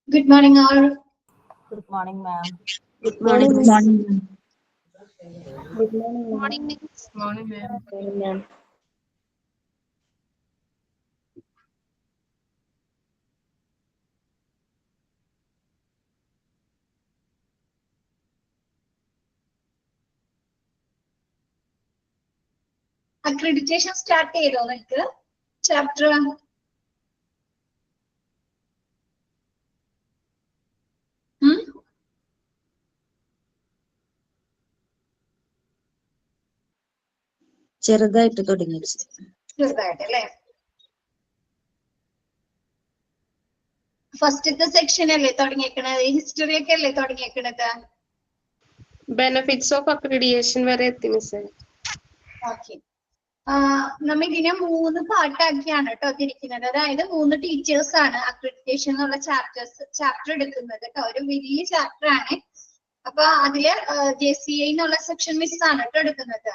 Good morning, all. Good morning, ma'am. Good morning. Good morning. Good morning, ma'am. Morning, Miss. Morning, ma'am. Morning, ma'am. Accreditation start ചെയ്തോ നിങ്ങൾക്ക് chapter ചെറുതായിട്ട് തുടങ്ങി. ചെറുതായിട്ട് അല്ലേ? ഫസ്റ്റത്തെ section അല്ലേ തുടങ്ങിയേക്കണത്? ഹിസ്റ്ററി ഒക്കെ അല്ലേ തുടങ്ങിയേക്കണത്? ബെനിഫിറ്റ്സ് ഓഫ് അക്രിഡിയേഷൻ വരെ എത്തി മിസ്. ഓക്കെ. നമ്മ ഇതിനെ 3 പാർട്ടാക്കിയാണ് കേട്ടോ തിരിക്കുന്നത്. അതായത് 3 ടീച്ചേഴ്സ് ആണ് അക്രഡിറ്റേഷൻ എന്നുള്ള ചാപ്റ്റർ എടുക്കുന്നത് കേട്ടോ. ഒരു വലിയ ചാപ്റ്റർ ആണ്. അപ്പൊ അതില് JCI എന്നുള്ള സെക്ഷൻ മിസ് ആണ് കേട്ടോ എടുക്കുന്നത്.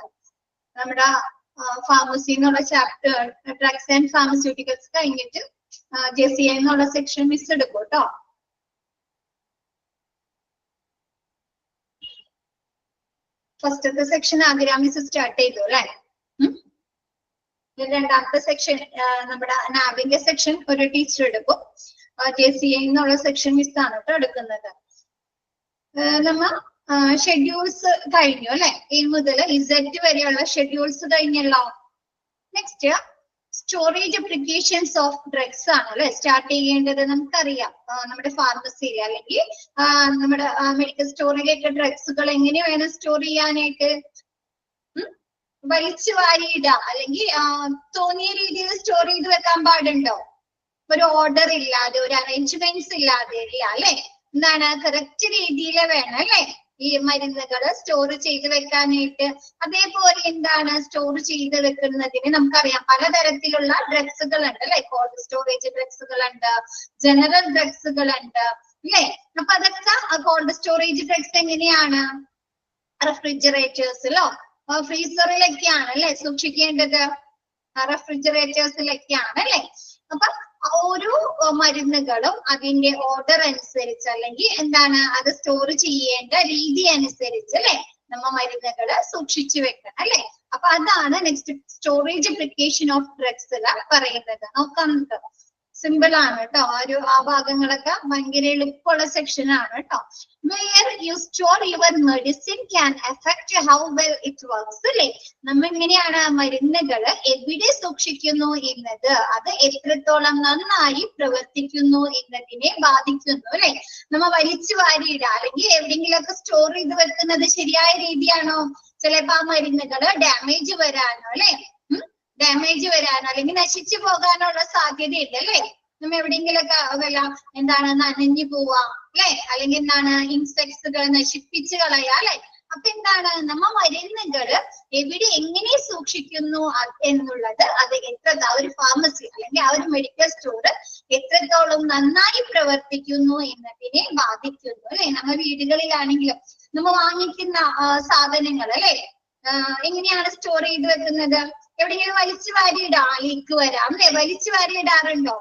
നമ്മുടെ ഫാർമസി എന്നുള്ള ചാപ്റ്റർ ഡ്രഗ്സ് ആൻഡ് ഫാർമസ്യൂട്ടിക്കൽസ് കഴിഞ്ഞിട്ട് JCI എന്നുള്ള സെക്ഷൻ മിസ് എടുക്കും കേട്ടോ. ഫസ്റ്റത്തെ സെക്ഷൻ ആതിര മിസ് സ്റ്റാർട്ട് ചെയ്തു അല്ലെ? രണ്ടാമത്തെ സെക്ഷൻ നമ്മുടെ നാവിന്റെ സെക്ഷൻ ഒരു ടീച്ചർ എടുക്കും. JCI എന്നുള്ള സെക്ഷൻ മിസ് ആണ് കേട്ടോ എടുക്കുന്നത്. നമ്മ ഷെഡ്യൂൾസ് കഴിഞ്ഞു അല്ലെ? A മുതൽ Z വരെയുള്ള ഷെഡ്യൂൾസ് കഴിഞ്ഞല്ലോ. Next storage applications of drugs ആണ് അല്ലെ സ്റ്റാർട്ട് ചെയ്യേണ്ടത്. നമുക്കറിയാം നമ്മുടെ ഫാർമസിയിൽ അല്ലെങ്കിൽ നമ്മുടെ മെഡിക്കൽ സ്റ്റോറിലേക്ക് ഡ്രഗ്സുകൾ എങ്ങനെ വേണം സ്റ്റോർ ചെയ്യാനായിട്ട്? വലിച്ചു വാരിയിടുക അല്ലെങ്കിൽ തോന്നിയ രീതിയിൽ സ്റ്റോർ ചെയ്ത് വെക്കാൻ പാടുണ്ടോ? ഒരു ഓർഡർ ഇല്ലാതെ ഒരു അറേഞ്ച്മെന്റ്സ് ഇല്ലാതെ ഇല്ല അല്ലെ? എന്താണ് കറക്റ്റ് രീതിയിൽ വേണം അല്ലെ ഈ മരുന്നുകൾ സ്റ്റോർ ചെയ്ത് വെക്കാനായിട്ട്. അതേപോലെ എന്താണ് സ്റ്റോർ ചെയ്ത് വെക്കുന്നതിന് നമുക്കറിയാം പലതരത്തിലുള്ള ഡ്രഗ്സുകൾ ഉണ്ട് അല്ലെ? കോൾഡ് സ്റ്റോറേജ് ഡ്രഗ്സുകൾ ഉണ്ട്, ജനറൽ ഡ്രഗ്സുകൾ ഉണ്ട് അല്ലെ? അപ്പൊ അതൊക്കെ കോൾഡ് സ്റ്റോറേജ് ഡ്രഗ്സ് എങ്ങനെയാണ്? റെഫ്രിജറേറ്റേഴ്സിലോ ഫ്രീസറിലൊക്കെയാണ് അല്ലെ സൂക്ഷിക്കേണ്ടത്? റെഫ്രിജറേറ്റേഴ്സിലൊക്കെയാണ് അല്ലെ? അപ്പൊ ഓരോ മരുന്നുകളും അതിന്റെ ഓർഡർ അനുസരിച്ച് അല്ലെങ്കിൽ എന്താണ് അത് സ്റ്റോർ ചെയ്യേണ്ട രീതി അനുസരിച്ച് അല്ലെ നമ്മ മരുന്നുകൾ സൂക്ഷിച്ചു വെക്കണം അല്ലെ? അപ്പൊ അതാണ് next storage application of drugs പറയുന്നത്. നോക്കാം നമുക്ക്. സിമ്പിൾ ആണ് കേട്ടോ. ആ ഭാഗങ്ങളൊക്കെ ഭയങ്കര എളുപ്പമുള്ള സെക്ഷൻ ആണ് കേട്ടോ. Where you store your medicine can affect how well it works അല്ലെ? നമ്മ എങ്ങനെയാണ് മരുന്നുകൾ എവിടെ സൂക്ഷിക്കുന്നു എന്നത് അത് എത്രത്തോളം നന്നായി പ്രവർത്തിക്കുന്നു എന്നതിനെ ബാധിക്കുന്നു അല്ലെ? നമ്മ വലിച്ചു വാരിയിടുക അല്ലെങ്കിൽ എവിടെയെങ്കിലൊക്കെ സ്റ്റോർ ചെയ്ത് വെക്കുന്നത് ശരിയായ രീതിയാണോ? ചിലപ്പോ ആ മരുന്നുകൾ ഡാമേജ് വരാനോ അല്ലെ ഡാമേജ് വരാനോ അല്ലെങ്കിൽ നശിച്ചു പോകാനുള്ള സാധ്യതയുണ്ട് അല്ലെ? നമ്മ എവിടെയെങ്കിലൊക്കെ വല്ല എന്താണ് നനഞ്ഞു പോവാ അല്ലെ? അല്ലെങ്കിൽ എന്താണ് ഇൻസെക്ട്സുകൾ നശിപ്പിച്ച് കളയാ അല്ലെ? അപ്പൊ എന്താണ് നമ്മ മരുന്നുകൾ എവിടെ എങ്ങനെ സൂക്ഷിക്കുന്നു എന്നുള്ളത് അത് ആ ഒരു ഫാർമസി അല്ലെങ്കിൽ ആ ഒരു മെഡിക്കൽ സ്റ്റോർ എത്രത്തോളം നന്നായി പ്രവർത്തിക്കുന്നു എന്നതിനെ ബാധിക്കുന്നു അല്ലെ? നമ്മ വീടുകളിലാണെങ്കിലും നമ്മ വാങ്ങിക്കുന്ന സാധനങ്ങൾ അല്ലെ എങ്ങനെയാണ് സ്റ്റോർ ചെയ്ത് വെക്കുന്നത്? എവിടെയെങ്കിലും വലിച്ചു വാരിയിടാം, ലീക്ക് വരാം അല്ലെ? വലിച്ചു വാരിയിടാറുണ്ടോ?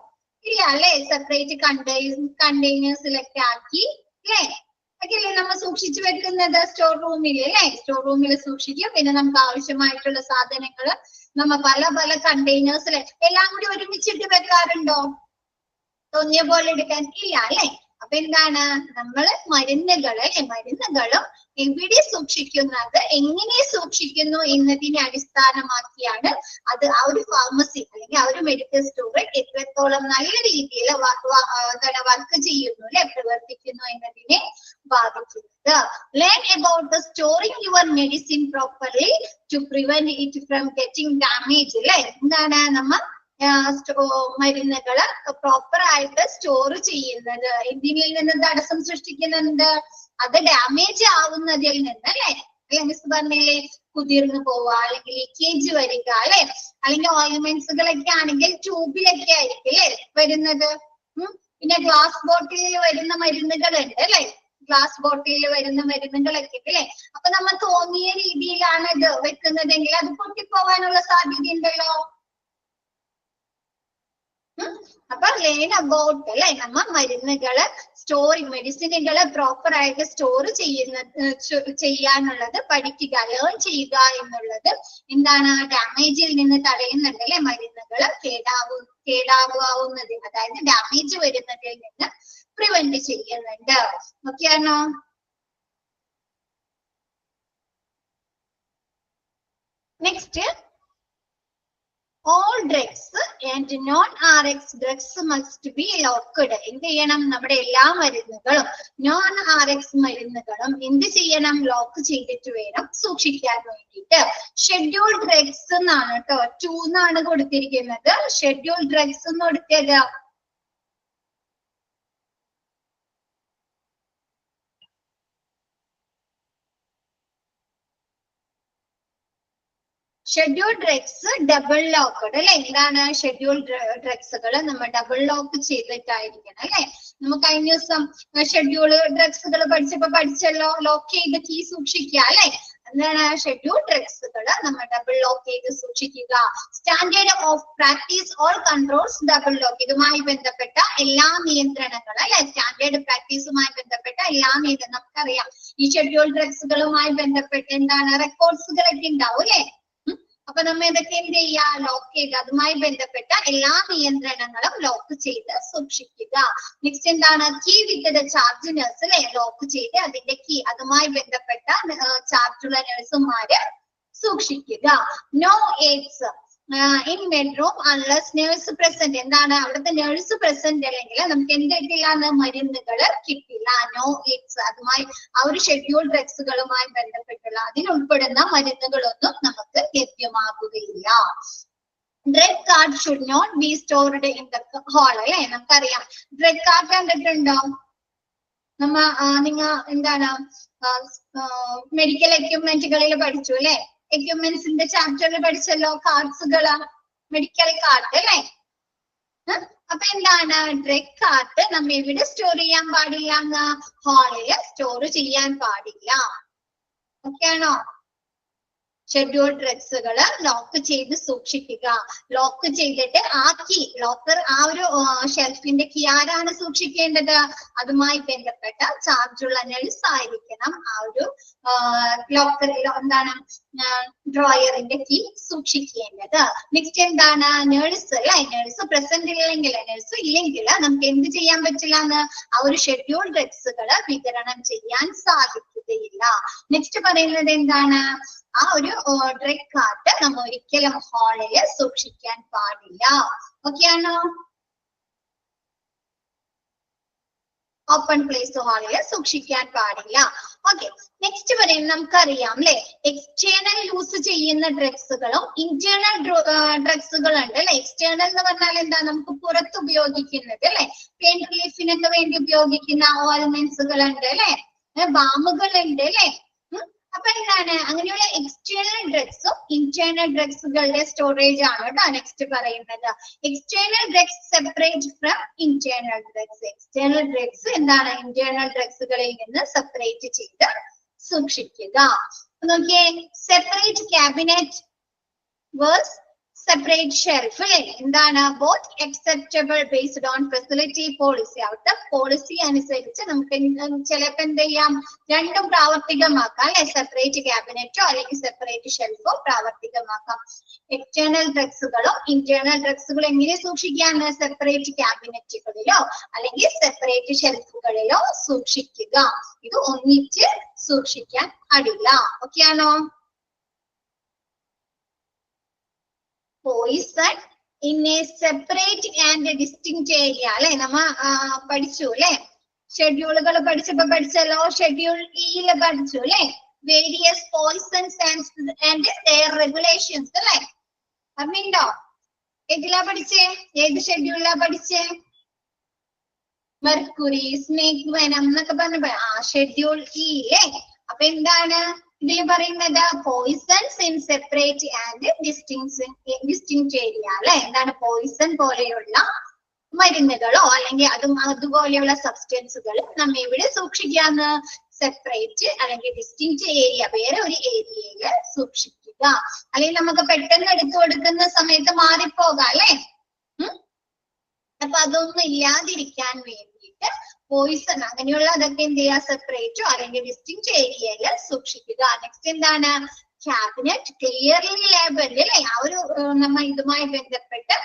ഇല്ല അല്ലെ? സെപ്പറേറ്റ് കണ്ടെയ്നേഴ്സിലൊക്കെ ആക്കി അല്ലെ ഒക്കെയല്ലേ നമ്മ സൂക്ഷിച്ചു വെക്കുന്നത് സ്റ്റോർ റൂമിൽ അല്ലെ? സ്റ്റോർ റൂമിൽ സൂക്ഷിക്കും. പിന്നെ നമുക്ക് ആവശ്യമായിട്ടുള്ള സാധനങ്ങൾ നമ്മ പല പല കണ്ടെയ്നേഴ്സിൽ എല്ലാം കൂടി ഒരുമിച്ചിട്ട് വെക്കാറുണ്ടോ? തോന്നിയ പോലെ എടുക്കാൻ ഇല്ല അല്ലെ? അപ്പൊ എന്താണ് നമ്മള് മരുന്നുകളും എവിടെ സൂക്ഷിക്കുന്നത് എങ്ങനെ സൂക്ഷിക്കുന്നു എന്നതിനെ അടിസ്ഥാനമാക്കിയാണ് അത് ആ ഒരു ഫാർമസി അല്ലെങ്കിൽ ആ ഒരു മെഡിക്കൽ സ്റ്റോർ എത്രത്തോളം നല്ല രീതിയിൽ വർക്ക് ചെയ്യുന്നു അല്ലെ പ്രവർത്തിക്കുന്നു എന്നതിനെ ബാധിക്കുന്നത്. Learn about the storing your medicine properly to prevent it from getting damaged അല്ലെ? എന്താണ് നമ്മ മരുന്നുകള് പ്രോപ്പർ ആയിട്ട് സ്റ്റോർ ചെയ്യുന്നത് എന്തിനിൽ നിന്ന് തടസ്സം സൃഷ്ടിക്കുന്നുണ്ട്? അത് ഡാമേജ് ആവുന്നതിൽ നിന്ന് അല്ലെ? മിസ് പറഞ്ഞില്ലേ കുതിർന്നു പോവുക അല്ലെങ്കിൽ ലീക്കേജ് വരിക അല്ലെ? അല്ലെങ്കിൽ ഓയിൽമെന്റ്സുകളൊക്കെ ആണെങ്കിൽ ട്യൂബിലൊക്കെ ആയിരിക്കും അല്ലെ വരുന്നത്. പിന്നെ ഗ്ലാസ് ബോട്ടിലിൽ വരുന്ന മരുന്നുകളുണ്ട് അല്ലെ? ഗ്ലാസ് ബോട്ടിലിൽ വരുന്ന മരുന്നുകളൊക്കെ അല്ലെ? അപ്പൊ നമ്മൾ തോന്നിയ രീതിയിലാണ് ഇത് വെക്കുന്നതെങ്കിൽ അത് പൊട്ടിപ്പോവാനുള്ള സാധ്യത ഉണ്ടല്ലോ. അപ്പൊ ലേൺ അബൌട്ട് അല്ലെ, നമ്മ മരുന്നുകള് മെഡിസിനുകള് പ്രോപ്പർ ആയിട്ട് സ്റ്റോർ ചെയ്യാനുള്ളത് പഠിക്കുക, ലേൺ ചെയ്യുക എന്നുള്ളത് എന്താണ്, ഡാമേജിൽ നിന്ന് തടയുന്നുണ്ട് അല്ലെ, മരുന്നുകള് കേടാവുന്നത്, അതായത് ഡാമേജ് വരുന്നതിൽ നിന്ന് പ്രിവെന്റ് ചെയ്യുന്നുണ്ട്. ഓക്കെ ആണോ? Next, all drugs and non-RX drugs must be locked. എന്ത് ചെയ്യണം, നമ്മുടെ എല്ലാ മരുന്നുകളും non-RX മരുന്നുകളും എന്ത് ചെയ്യണം, ലോക്ക് ചെയ്തിട്ട് വേണം സൂക്ഷിക്കാൻ വേണ്ടിയിട്ട്. ഷെഡ്യൂൾ ഡ്രഗ്സ് എന്നാണ് കേട്ടോ, 2 എന്നാണ് കൊടുത്തിരിക്കുന്നത്. ഷെഡ്യൂൾ ഡ്രഗ്സ് എന്ന് കൊടുത്തത് ഷെഡ്യൂൾ ഡ്രഗ്സ് ഡബിൾ ലോക്കഡ് അല്ലെ. എന്താണ് ഷെഡ്യൂൾ ഡ്രഗ്സുകൾ നമ്മൾ ഡബിൾ ലോക്ക് ചെയ്തിട്ടായിരിക്കണം അല്ലെ. നമുക്ക് കഴിഞ്ഞ ദിവസം ഷെഡ്യൂൾ ഡ്രഗ്സുകൾ പഠിച്ചല്ലോ, ലോക്ക് ചെയ്ത് കീ സൂക്ഷിക്കുക അല്ലെ. എന്താണ് ഷെഡ്യൂൾ ഡ്രഗ്സുകൾ നമ്മൾ ഡബിൾ ലോക്ക് ചെയ്ത് സൂക്ഷിക്കുക. Standard of practice all controls double lock, ഇതുമായി ബന്ധപ്പെട്ട എല്ലാ നിയന്ത്രണങ്ങളും അല്ലെ, സ്റ്റാൻഡേർഡ് പ്രാക്ടീസുമായി ബന്ധപ്പെട്ട എല്ലാ നിയന്ത്രണം നമുക്കറിയാം. ഈ ഷെഡ്യൂൾ ഡ്രഗ്സുകളുമായി ബന്ധപ്പെട്ട് എന്താണ് റെക്കോർഡ്സുകളൊക്കെ ഉണ്ടാവും അല്ലെ. അപ്പൊ നമ്മ ഇതൊക്കെ എന്ത് ചെയ്യുക, ലോക്ക് ചെയ്ത് അതുമായി ബന്ധപ്പെട്ട എല്ലാ നിയന്ത്രണങ്ങളും ലോക്ക് ചെയ്ത് സൂക്ഷിക്കുക. നെക്സ്റ്റ് എന്താണ്, key with the charge nurse അല്ലെ, ലോക്ക് ചെയ്ത് അതിന്റെ കീ അതുമായി ബന്ധപ്പെട്ട ചാർജുള്ള നഴ്സുമാര് സൂക്ഷിക്കുക. No aids in bedroom unless nurse present, എന്താണ് അവിടുത്തെ നേഴ്സ് പ്രസന്റ് അല്ലെങ്കിൽ നമുക്ക് എന്ത് കിട്ടില്ല, മരുന്നുകൾ കിട്ടില്ല. നോ എയ്ഡ്സ്, അതുമായി ആ ഒരു ഷെഡ്യൂൾ ഡ്രഗ്സുകളുമായി ബന്ധപ്പെട്ടുള്ള അതിലുൾപ്പെടുന്ന മരുന്നുകളൊന്നും നമുക്ക് ലഭ്യമാകുകയില്ല. Drug card should not be stored in the hall അല്ലെ. നമുക്കറിയാം ഡ്രഗ് കാർഡ് കണ്ടിട്ടുണ്ടോ നിങ്ങ എന്താണ് മെഡിക്കൽ എക്യുപ്മെന്റുകളിൽ പഠിച്ചു അല്ലെ, എക്യുപ്മെന്റ്സിന്റെ ചാപ്റ്ററിൽ പഠിച്ചല്ലോ, കാർഡ്സുകള്, മെഡിക്കൽ കാർഡ് അല്ലെ. അപ്പൊ എന്താണ് ഡ്രഗ് കാർഡ് നമ്മ എവിടെ സ്റ്റോർ ചെയ്യാൻ പാടില്ല, ഹാളില് സ്റ്റോർ ചെയ്യാൻ പാടില്ല. ഓക്കെ ആണോ? ഷെഡ്യൂൾ ഡ്രഗ്സുകള് ലോക്ക് ചെയ്ത് സൂക്ഷിക്കുക. ലോക്ക് ചെയ്തിട്ട് ആ കീ ലോക്കർ, ആ ഒരു ഷെൽഫിന്റെ കീ ആരാണ് സൂക്ഷിക്കേണ്ടത്, അതുമായി ബന്ധപ്പെട്ട ചാർജുള്ള നഴ്സ് ആയിരിക്കണം ആ ഒരു ലോക്കറിൽ എന്താണ് ഡ്രോയറിന്റെ കീ സൂക്ഷിക്കേണ്ടത്. നെക്സ്റ്റ് എന്താണ്, നേഴ്സ് അല്ലെ, നേഴ്സ് പ്രസന്റ് ഇല്ലെങ്കിൽ നമുക്ക് എന്ത് ചെയ്യാൻ പറ്റില്ല, ആ ഒരു ഷെഡ്യൂൾ ഡ്രഗ്സുകള് വിതരണം ചെയ്യാൻ സാധിക്കുകയില്ല. നെക്സ്റ്റ് പറയുന്നത് എന്താണ്, ആ ഒരു ഡ്രഗ് കാർഡ് നമ്മൾ ഒരിക്കലും ഹാളില് സൂക്ഷിക്കാൻ പാടില്ല. ഓക്കെ ആണോ? ഓപ്പൺ പ്ലേസ് ഹാളില് സൂക്ഷിക്കാൻ പാടില്ല. ഓക്കെ, നെക്സ്റ്റ് പറയുന്നത് നമുക്കറിയാം അല്ലെ, എക്സ്റ്റേണൽ യൂസ് ചെയ്യുന്ന ഡ്രഗ്സുകളും ഇന്റേണൽ ഡ്രഗ്സുകളുണ്ട് അല്ലെ. എക്സ്റ്റേണൽ എന്ന് പറഞ്ഞാൽ എന്താ, നമുക്ക് പുറത്ത് ഉപയോഗിക്കുന്നത് അല്ലെ, പെയിൻ റിലീഫിനൊക്കെ വേണ്ടി ഉപയോഗിക്കുന്ന ഓയിൽമെന്റ്സുകൾ ഉണ്ട് അല്ലെ, ബാമുകൾ ഉണ്ട് അല്ലെ. അപ്പൊ എന്താണ്, അങ്ങനെയുള്ള എക്സ്റ്റേണൽ ഡ്രഗ്സും ഇന്റേണൽ ഡ്രഗ്സുകളുടെ സ്റ്റോറേജ് ആണ് കേട്ടോ നെക്സ്റ്റ് പറയുന്നത്. External drugs separate from internal drugs. External drugs എന്താണ്, ഇന്റേണൽ ഡ്രഗ്സുകളിൽ നിന്ന് സെപ്പറേറ്റ് ചെയ്ത് സൂക്ഷിക്കുക. നോക്കിയേ, separate cabinet versus separate shelf അല്ലെ. എന്താണ്, both acceptable based on facility policy. അവിടുത്തെ പോളിസി അനുസരിച്ച് നമുക്ക് ചിലപ്പോ എന്ത് ചെയ്യാം, രണ്ടും പ്രാവർത്തികമാക്കാം അല്ലെ. സെപ്പറേറ്റ് ക്യാബിനറ്റോ അല്ലെങ്കിൽ സെപ്പറേറ്റ് ഷെൽഫോ പ്രാവർത്തികമാക്കാം. എക്സ്റ്റേണൽ ഡ്രഗ്സുകളും ഇന്റേണൽ ഡ്രഗ്സുകളും എങ്ങനെ സൂക്ഷിക്കാൻ, സെപ്പറേറ്റ് ക്യാബിനറ്റുകളിലോ അല്ലെങ്കിൽ സെപ്പറേറ്റ് ഷെൽഫുകളിലോ സൂക്ഷിക്കുക. ഇത് ഒന്നിച്ച് സൂക്ഷിക്കാൻ പാടില്ല. ഓക്കെ ആണോ? Poison in a separate and distinct area അല്ലെ. നമ്മ പഠിച്ചു അല്ലെ, ഷെഡ്യൂളുകൾ പഠിച്ചല്ലോ, ഷെഡ്യൂൾ ഇയില് പഠിച്ചു അല്ലെ, various poisons and their regulations അല്ലെ. അറിഞ്ഞോ ഏതിലാ പഠിച്ചേ, ഏത് ഷെഡ്യൂളിലാ പഠിച്ചേ? മെർക്കുറി, സ്നേക് വെനം എന്നൊക്കെ പറഞ്ഞ ഷെഡ്യൂൾ ഇ അല്ലേ. അപ്പൊ എന്താണ് ഇതിൽ പറയുന്നത്, poisons in separate and distinct area അല്ലെ. എന്താണ്, പോയിസൺ പോലെയുള്ള മരുന്നുകളോ അല്ലെങ്കിൽ അതുപോലെയുള്ള സബ്സ്റ്റൻസുകൾ നമ്മ ഇവിടെ സൂക്ഷിക്കാന്ന്, സെപ്പറേറ്റ് അല്ലെങ്കിൽ ഡിസ്റ്റിങ്ക്റ്റ് ഏരിയ, വേറെ ഒരു ഏരിയയില് സൂക്ഷിക്കുക. അല്ലെങ്കിൽ നമുക്ക് പെട്ടെന്ന് എടുത്തു കൊടുക്കുന്ന സമയത്ത് മാറിപ്പോകാം അല്ലെ. അപ്പൊ അതൊന്നും ഇല്ലാതിരിക്കാൻ വേണ്ടിയിട്ട് പോയിസൺ അങ്ങനെയുള്ള അതൊക്കെ എന്ത് ചെയ്യുക, സെപ്പറേറ്റോ അല്ലെങ്കിൽ ഡിസ്റ്റിങ്ക്ട് ഏരിയയിൽ സൂക്ഷിക്കുക. നെക്സ്റ്റ് എന്താണ്, ക്യാബിനറ്റ് ക്ലിയർലി ലേബിൾഡ് അല്ലെ, ആ ഒരു നമ്മ ഇതുമായി ബന്ധപ്പെട്ട്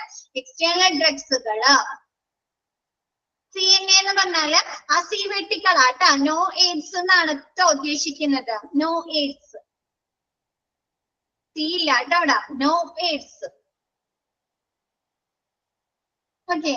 എക്സ്റ്റേണൽ ഡ്രഗ്സുകള് CNA എന്ന് പറഞ്ഞാല് ആ സി വെട്ടിക്കളാട്ടാ, നോ എയ്ഡ്സ് എന്നാണ് ഉദ്ദേശിക്കുന്നത്. നോ എയ്ഡ്സ്, സി ഇല്ല കേട്ടോ അവിടെ, നോ എയ്ഡ്സ്. ഓക്കെ,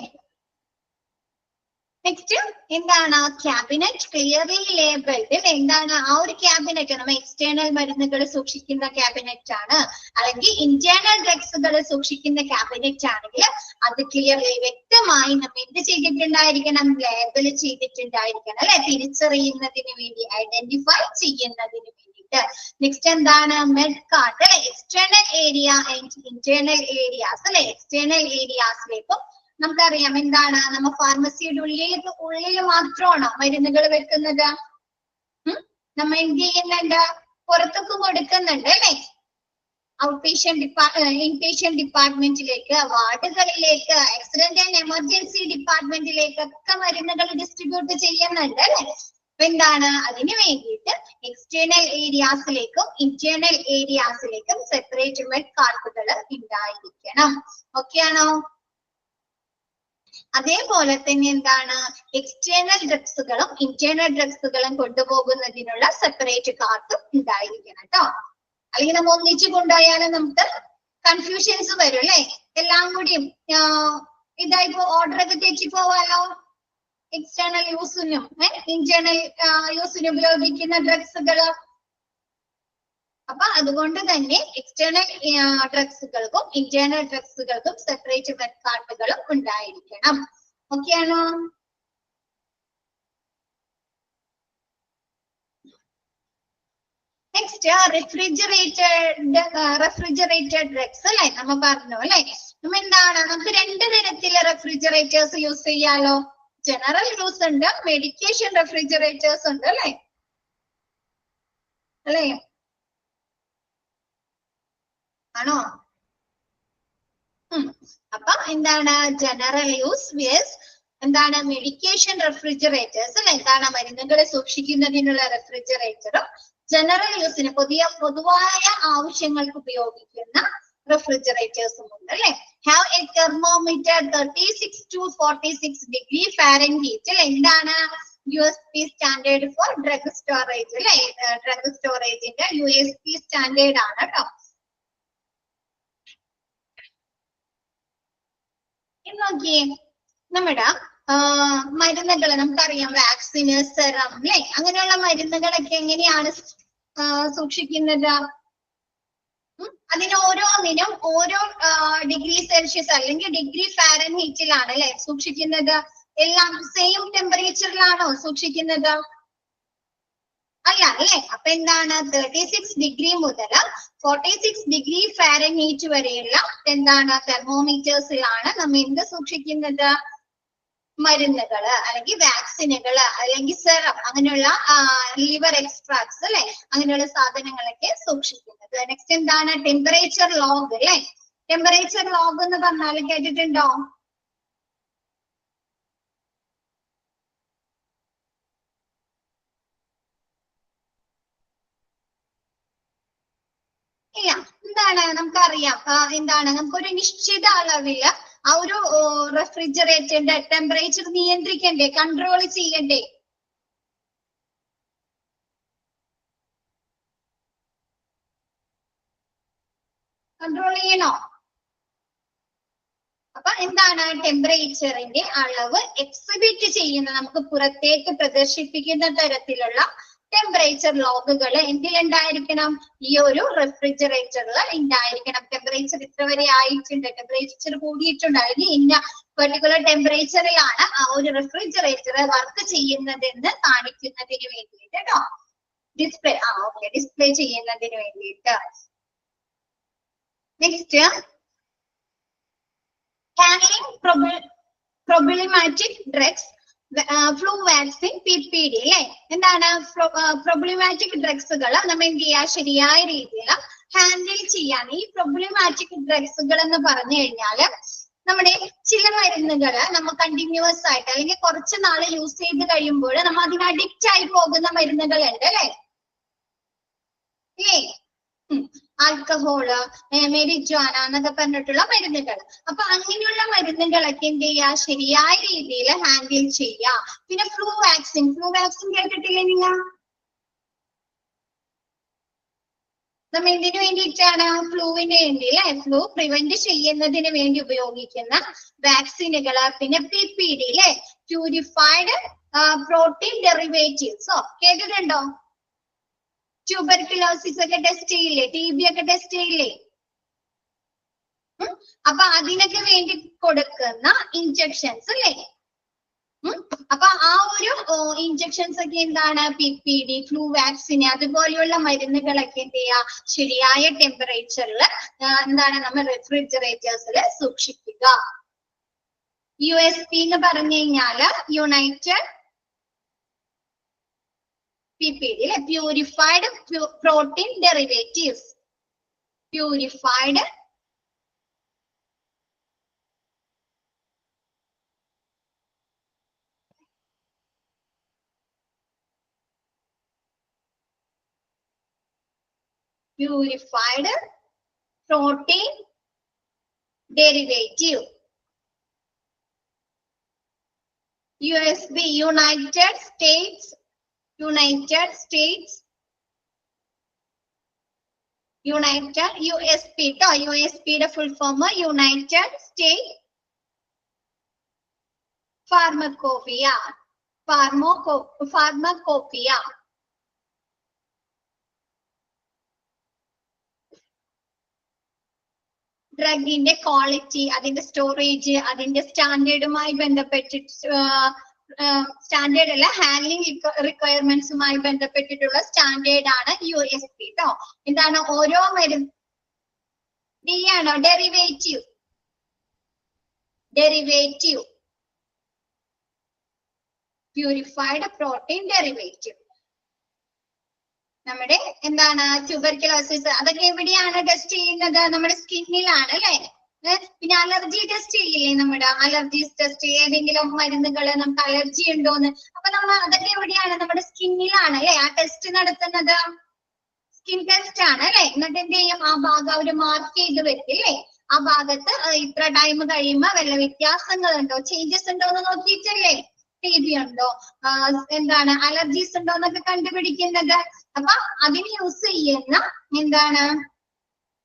നെക്സ്റ്റ് എന്താണ്, ക്യാബിനറ്റ് ക്ലിയർലി ലേബിൾഡ്. എന്താണ് ആ ഒരു ക്യാബിനറ്റ്, നമ്മൾ എക്സ്റ്റേണൽ മരുന്നുകൾ സൂക്ഷിക്കുന്ന ക്യാബിനറ്റ് ആണ്, അല്ലെങ്കിൽ ഇന്റേണൽ ഡ്രഗ്സുകൾ സൂക്ഷിക്കുന്ന ക്യാബിനറ്റ് ആണെങ്കിൽ അത് ക്ലിയർലി വ്യക്തമായി നമ്മൾ എന്ത് ചെയ്തിട്ടുണ്ടായിരിക്കണം, ലേബിൾ ചെയ്തിട്ടുണ്ടായിരിക്കണം അല്ലെ, തിരിച്ചറിയുന്നതിന് വേണ്ടി, ഐഡന്റിഫൈ ചെയ്യുന്നതിന് വേണ്ടിയിട്ട്. നെക്സ്റ്റ് എന്താണ്, മെഡ് കാർഡ് അല്ലെ, external area and internal areas അല്ലെ. എക്സ്റ്റേണൽ ഏരിയാസിലേക്കും നമുക്കറിയാം എന്താണ്, നമ്മ ഫാർമസിയുടെ ഉള്ളിൽ മാത്രമാണോ മരുന്നുകൾ വെക്കുന്നത്, നമ്മ എന്ത് ചെയ്യുന്നുണ്ട്, പുറത്തൊക്കെ കൊടുക്കുന്നുണ്ട് അല്ലെ. ഔട്ട് പേഷ്യന്റ് ഇൻപേഷ്യന്റ് ഡിപ്പാർട്ട്മെന്റിലേക്ക്, വാർഡുകളിലേക്ക്, ആക്സിഡന്റ് ആൻഡ് എമർജൻസി ഡിപ്പാർട്ട്മെന്റിലേക്കൊക്കെ മരുന്നുകൾ ഡിസ്ട്രിബ്യൂട്ട് ചെയ്യുന്നുണ്ട് അല്ലെ. അപ്പൊ എന്താണ്, അതിനു വേണ്ടിയിട്ട് എക്സ്റ്റേണൽ ഏരിയാസിലേക്കും ഇന്റേണൽ ഏരിയാസിലേക്കും സെപ്പറേറ്റ് മെഡ് കാർഡുകൾ ഉണ്ടായിരിക്കണം. ഓക്കെ ആണോ? അതേപോലെ തന്നെ എന്താണ്, എക്സ്റ്റേണൽ ഡ്രഗ്സുകളും ഇന്റേണൽ ഡ്രഗ്സുകളും കൊണ്ടുപോകുന്നതിനുള്ള സെപ്പറേറ്റ് കാർഡും ഉണ്ടായിരിക്കണം കേട്ടോ. അല്ലെങ്കിൽ നമ്മൾ ഒന്നിച്ചു കൊണ്ടുപോയാലും നമുക്ക് കൺഫ്യൂഷൻസ് വരും അല്ലെ. എല്ലാം കൂടിയും ഇതായിപ്പോ ഓർഡർ ഒക്കെ തെറ്റി പോവാലോ. എക്സ്റ്റേണൽ യൂസിനും ഇന്റേണൽ യൂസിനും ഉപയോഗിക്കുന്ന ഡ്രഗ്സുകള്. അപ്പൊ അതുകൊണ്ട് തന്നെ എക്സ്റ്റേണൽ ഡ്രഗ്സുകൾക്കും ഇന്റേണൽ ഡ്രഗ്സുകൾക്കും സെപ്പറേറ്റ് മെഡ് കാർഡുകളും ഉണ്ടായിരിക്കണം. ഓക്കെ ആണോ? നെക്സ്റ്റ് റെഫ്രിജറേറ്റഡ് ഡ്രഗ്സ് അല്ലെ, നമ്മ പറഞ്ഞു അല്ലെ. നമ്മ എന്താണ്, നമുക്ക് രണ്ട് തരത്തിലെ റെഫ്രിജറേറ്റേഴ്സ് യൂസ് ചെയ്യാലോ. ജനറൽ യൂസ് ഉണ്ട്, മെഡിക്കേഷൻ റെഫ്രിജറേറ്റേഴ്സ് ഉണ്ട് അല്ലെ. അല്ലെ ആണോ? അപ്പൊ എന്താണ്, ജനറൽ യൂസ് വേസ് എന്താണ്, മെഡിക്കേഷൻ റെഫ്രിജറേറ്റേഴ്സ് അല്ലെ, എന്താണ് മരുന്നുകളെ സൂക്ഷിക്കുന്നതിനുള്ള റെഫ്രിജറേറ്ററും ജനറൽ യൂസിന് പൊതുവായ ആവശ്യങ്ങൾക്ക് ഉപയോഗിക്കുന്ന റെഫ്രിജറേറ്റേഴ്സും ഉണ്ട് അല്ലെ. Have A thermometer 36 to 46 degree Fahrenheit അല്ലെ. എന്താണ്, USP standard for drug storage അല്ലെ. ഡ്രഗ് സ്റ്റോറേജിന്റെ USP സ്റ്റാൻഡേർഡ് ആണ് കേട്ടോ. നോക്കിയേ, നമ്മുടെ മരുന്നുകൾ നമുക്കറിയാം, വാക്സിന്, സെറം അല്ലെ, അങ്ങനെയുള്ള മരുന്നുകളൊക്കെ എങ്ങനെയാണ് സൂക്ഷിക്കുന്നത്? അതിന് ഓരോന്നിനും ഓരോ ഡിഗ്രി സെൽഷ്യസ് അല്ലെങ്കിൽ ഡിഗ്രി ഫാരൻഹീറ്റിലാണ് അല്ലെ സൂക്ഷിക്കുന്നത്. എല്ലാം സെയിം ടെമ്പറേച്ചറിലാണോ സൂക്ഷിക്കുന്നത്? അല്ല അല്ലെ. അപ്പൊ എന്താണ്, 36 ഡിഗ്രി മുതൽ 46 ഡിഗ്രി ഫാരൻഹീറ്റ് വരെയുള്ള എന്താണ് തെർമോമീറ്റേഴ്സിലാണ് നമ്മൾ എന്ത് സൂക്ഷിക്കുന്നത്? മരുന്നുകള് അല്ലെങ്കിൽ വാക്സിനുകള് അല്ലെങ്കിൽ സെറം അങ്ങനെയുള്ള ലിവർ എക്സ്ട്രാക്ട്സ് അല്ലെ, അങ്ങനെയുള്ള സാധനങ്ങളൊക്കെ സൂക്ഷിക്കുന്നത്. നെക്സ്റ്റ് എന്താണ്, ടെമ്പറേച്ചർ ലോഗ് അല്ലെ. ടെമ്പറേച്ചർ ലോഗ് എന്ന് പറഞ്ഞാൽ കേട്ടിട്ടുണ്ടോ? ഇല്ല. എന്താണ്, നമുക്കറിയാം എന്താണ്, നമുക്കൊരു നിശ്ചിത അളവില് ആ ഒരു റെഫ്രിജറേറ്ററിന്റെ ടെമ്പറേച്ചർ നിയന്ത്രിക്കണ്ടേ, കൺട്രോൾ ചെയ്യണ്ടേ? കൺട്രോൾ ചെയ്യണോ? അപ്പൊ എന്താണ്, ടെമ്പറേച്ചറിന്റെ അളവ് എക്സിബിറ്റ് ചെയ്യുന്ന, നമുക്ക് പുറത്തേക്ക് പ്രദർശിപ്പിക്കുന്ന തരത്തിലുള്ള ടെമ്പറേച്ചർ ലോഗുകൾ എന്തിലുണ്ടായിരിക്കണം? ഈ ഒരു റെഫ്രിജറേറ്ററിൽ ഉണ്ടായിരിക്കണം. ടെമ്പറേച്ചർ ഇത്ര വരെ ആയിട്ടുണ്ട്, ടെമ്പറേച്ചർ കൂടിയിട്ടുണ്ട്, അല്ലെങ്കിൽ ഇന്ന പെർട്ടിക്കുലർ ടെമ്പറേച്ചറിലാണ് ആ ഒരു റെഫ്രിജറേറ്റർ വർക്ക് ചെയ്യുന്നതെന്ന് കാണിക്കുന്നതിന് വേണ്ടിയിട്ട് കേട്ടോ. ഡിസ്പ്ലേ ഓക്കെ, ഡിസ്പ്ലേ ചെയ്യുന്നതിന് വേണ്ടിയിട്ട്. Next, handling problematic drugs, flu vaccine, PPD അല്ലെ. എന്താണ് പ്രൊബ്ലമാറ്റിക് ഡ്രഗ്സുകൾ നമ്മൾ എന്ത് ചെയ്യുക, ശരിയായ രീതിയിൽ ഹാൻഡിൽ ചെയ്യാൻ. ഈ പ്രൊബ്ലമാറ്റിക് ഡ്രഗ്സുകൾ എന്ന് പറഞ്ഞു കഴിഞ്ഞാല് നമ്മുടെ ചില മരുന്നുകള് നമ്മൾ കണ്ടിന്യൂസ് ആയിട്ട് അല്ലെങ്കിൽ കുറച്ച് നാള് യൂസ് ചെയ്ത് കഴിയുമ്പോൾ നമ്മൾ അതിന് അഡിക്റ്റ് ആയി പോകുന്ന മരുന്നുകളുണ്ട് അല്ലെ? ഇല്ലേ? ആൽക്കഹോള്, മെരിജുവാന എന്നൊക്കെ പറഞ്ഞിട്ടുള്ള മരുന്നുകൾ. അപ്പൊ അങ്ങനെയുള്ള മരുന്നുകളൊക്കെ എന്ത് ചെയ്യാ, ശരിയായ രീതിയിൽ ഹാൻഡിൽ ചെയ്യാ. പിന്നെ ഫ്ലൂ വാക്സിൻ കേട്ടിട്ടില്ലേ നിങ്ങൾ? നമ്മൾ എന്തിനു വേണ്ടിയിട്ടാണ്? ഫ്ലൂവിന് വേണ്ടി അല്ലെ? ഫ്ലൂ പ്രിവെന്റ് ചെയ്യുന്നതിന് വേണ്ടി ഉപയോഗിക്കുന്ന വാക്സിനുകള്. പിന്നെ PPD അല്ലെ, പ്യൂരിഫൈഡ് പ്രോട്ടീൻ ഡെറിവേറ്റീവ്സോ കേട്ടിട്ടുണ്ടോ? ട്യൂബർക്കുലോസിസ് ഒക്കെ ടെസ്റ്റ് ചെയ്യില്ലേ? TB ഒക്കെ ടെസ്റ്റ് ചെയ്യില്ലേ? അപ്പൊ അതിനൊക്കെ വേണ്ടി കൊടുക്കുന്ന ഇഞ്ചക്ഷൻസ് അല്ലേ? അപ്പൊ ആ ഒരു ഇഞ്ചക്ഷൻസ് ഒക്കെ എന്താണ്? PPD, ഫ്ലൂ വാക്സിൻ അതുപോലെയുള്ള മരുന്നുകളൊക്കെ എന്ത് ചെയ്യാ, ശരിയായ ടെമ്പറേച്ചറിൽ എന്താണ് നമ്മൾ റെഫ്രിജറേറ്റേഴ്സിൽ സൂക്ഷിക്കുക. USP എന്ന് പറഞ്ഞു കഴിഞ്ഞാല് യുണൈറ്റഡ് PPD അല്ലെ, purified protein derivatives. Purified protein derivative. USB, United States, USP ട്ടോ. USP യുടെ full form united state pharmacopoeia. ഡ്രഗിന്റെ ക്വാളിറ്റി, അതിന്റെ സ്റ്റോറേജ്, അതിന്റെ സ്റ്റാൻഡേർഡുമായി ബന്ധപ്പെട്ടിട്ട് സ്റ്റാൻഡേർഡ് അല്ല, ഹാൻഡ്ലിംഗ് റിക്വയർമെന്റ്സുമായി ബന്ധപ്പെട്ടിട്ടുള്ള സ്റ്റാൻഡേർഡ് ആണ് USP ട്ടോ. എന്താണ്? ഓരോ മരുന്ന് D ആണോ? Derivative purified protein derivative. നമ്മുടെ എന്താണ് ട്യൂബർക്കുലോസിസ് അതൊക്കെ എവിടെയാണ് ടെസ്റ്റ് ചെയ്യുന്നത്? നമ്മുടെ സ്കിന്നിലാണ് അല്ലെ? പിന്നെ അലർജി ടെസ്റ്റ് ചെയ്യില്ലേ? നമ്മുടെ അലർജി ടെസ്റ്റ്, ഏതെങ്കിലും മരുന്നുകൾ നമുക്ക് അലർജി ഉണ്ടോന്ന്. അപ്പൊ നമ്മൾ അതൊക്കെ എവിടെയാണ്? നമ്മുടെ സ്കിന്നിലാണ് അല്ലെ ആ ടെസ്റ്റ് നടത്തുന്നത്. സ്കിൻ ടെസ്റ്റ് ആണ് അല്ലെ? എന്നിട്ട് എന്ത് ചെയ്യും? ആ ഭാഗം അവര് മാർക്ക് ചെയ്ത് വെക്കില്ലേ? ആ ഭാഗത്ത് ഇത്ര ടൈം കഴിയുമ്പോ വല്ല വ്യത്യാസങ്ങൾ ഉണ്ടോ, ചേഞ്ചസ് ഉണ്ടോ എന്ന് നോക്കിയിട്ടല്ലേ TB ഉണ്ടോ, എന്താണ് അലർജീസ് ഉണ്ടോ എന്നൊക്കെ കണ്ടുപിടിക്കുന്നത്. അപ്പൊ അതിന് യൂസ് ചെയ്യുന്ന എന്താണ്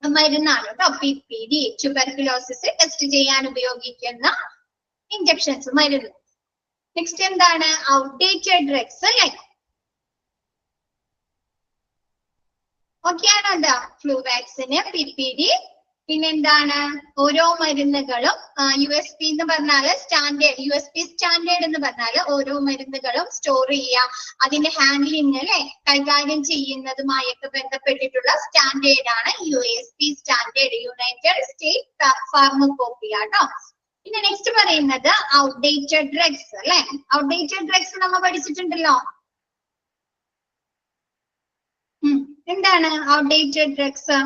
മരുന്നാണ് കേട്ടോ PPD. ട്യൂബർക്കുലോസിസ് ടെസ്റ്റ് ചെയ്യാൻ ഉപയോഗിക്കുന്ന ഇഞ്ചക്ഷൻസ്, മരുന്ന്. നെക്സ്റ്റ് എന്താണ്? ഔട്ട്ഡേറ്റഡ് ഡ്രഗ്സ് അല്ലെ? ഓക്കെ ആണോ? എന്താ ഫ്ലൂ വാക്സിന്, PPD. പിന്നെന്താണ്? ഓരോ മരുന്നുകളും USP എന്ന് പറഞ്ഞാല് സ്റ്റാൻഡേർഡ്, USP സ്റ്റാൻഡേർഡ് എന്ന് പറഞ്ഞാല് ഓരോ മരുന്നുകളും സ്റ്റോർ ചെയ്യുക, അതിന്റെ ഹാൻഡ്ലിങ് അല്ലെ, കൈകാര്യം ചെയ്യുന്നതുമായൊക്കെ ബന്ധപ്പെട്ടിട്ടുള്ള സ്റ്റാൻഡേർഡ് ആണ് USP standard, United state pharmacopoeia ട്ടോ. പിന്നെ നെക്സ്റ്റ് പറയുന്നത് ഔട്ട്ഡേറ്റഡ് ഡ്രഗ്സ് അല്ലെ? ഔട്ട്ഡേറ്റഡ് ഡ്രഗ്സ് നമ്മൾ പഠിച്ചിട്ടുണ്ടല്ലോ. എന്താണ് ഔട്ട്ഡേറ്റഡ് ഡ്രഗ്സ്?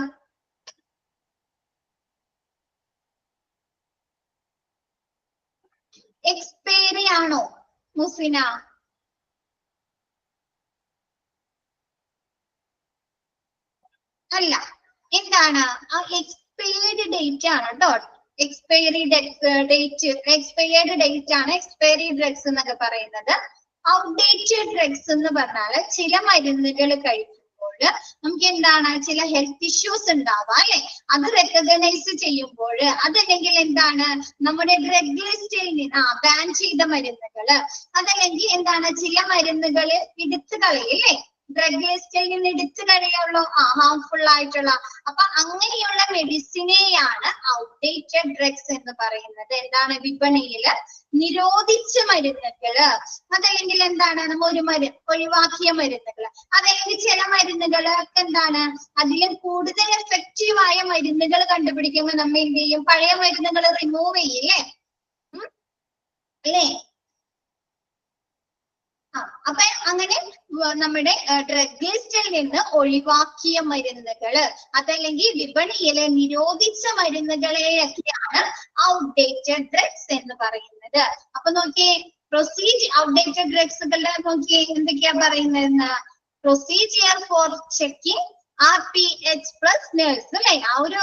എക്സ്പയറി ആണോ മുസിന? അല്ല. എന്താണ്? ആ എക്സ്പയർഡ് ഡേറ്റ് ആണ് കേട്ടോ. എക്സ്പയർഡ് ഡേറ്റ് ആണ് എക്സ്പയറി ഡ്രഗ്സ് എന്നൊക്കെ പറയുന്നത്. ഔട്ട്ഡേറ്റഡ് ഡ്രഗ്സ് എന്ന് പറഞ്ഞാല് ചില മരുന്നുകൾ കഴിക്കുമ്പോൾ നമുക്ക് എന്താണ് ചില ഹെൽത്ത് ഇഷ്യൂസ് ഉണ്ടാവാം അല്ലെ? അത് റെക്കഗ്നൈസ് ചെയ്യുമ്പോൾ അതല്ലെങ്കിൽ എന്താണ് നമ്മുടെ ഡ്രഗ് ലിസ്റ്റിൽ നിന്ന് ബാൻ ചെയ്ത മരുന്നുകള്, അതല്ലെങ്കിൽ എന്താണ് ചില മരുന്നുകൾ എടുത്തു കളയില്ലേ? ഡ്രഗ് ലിസ്റ്റിൽ നിന്ന് എടുത്തു കളയുള്ളൂ ഹാർംഫുൾ ആയിട്ടുള്ള. അപ്പൊ അങ്ങനെയുള്ള മെഡിസിനെയാണ് ഔട്ട്ഡേറ്റഡ് ഡ്രഗ്സ് എന്ന് പറയുന്നത്. എന്താണ്? വിപണിയില് നിരോധിച്ച മരുന്നുകള്, അതല്ലെങ്കിൽ എന്താണ് നമ്മൾ ഒരു ഒഴിവാക്കിയ മരുന്നുകള്, അതല്ലെങ്കിൽ ചില മരുന്നുകളൊക്കെ എന്താണ് അതിലും കൂടുതൽ എഫക്റ്റീവ് ആയ മരുന്നുകൾ കണ്ടുപിടിക്കുമ്പോൾ നമ്മൾ എന്ത് ചെയ്യും? പഴയ മരുന്നുകൾ റിമൂവ് ചെയ്യില്ലേ? അല്ലേ? അപ്പൊ അങ്ങനെ നമ്മുടെ ഡ്രഗ് ലിസ്റ്റിൽ നിന്ന് ഒഴിവാക്കിയ മരുന്നുകള് അതല്ലെങ്കിൽ വിപണിയിലെ നിരോധിച്ച മരുന്നുകളെയൊക്കെയാണ് ഔട്ട്ഡേറ്റഡ് ഡ്രഗ്സ് എന്ന് പറയുന്നത്. അപ്പൊ നോക്കിയേ, ഔട്ട്ഡേറ്റഡ് ഡ്രഗ്സുകളുടെ നോക്കിയേ എന്തൊക്കെയാ പറയുന്നതെന്ന്. Procedure for checking RPH plus nurse അല്ലെ, ആ ഒരു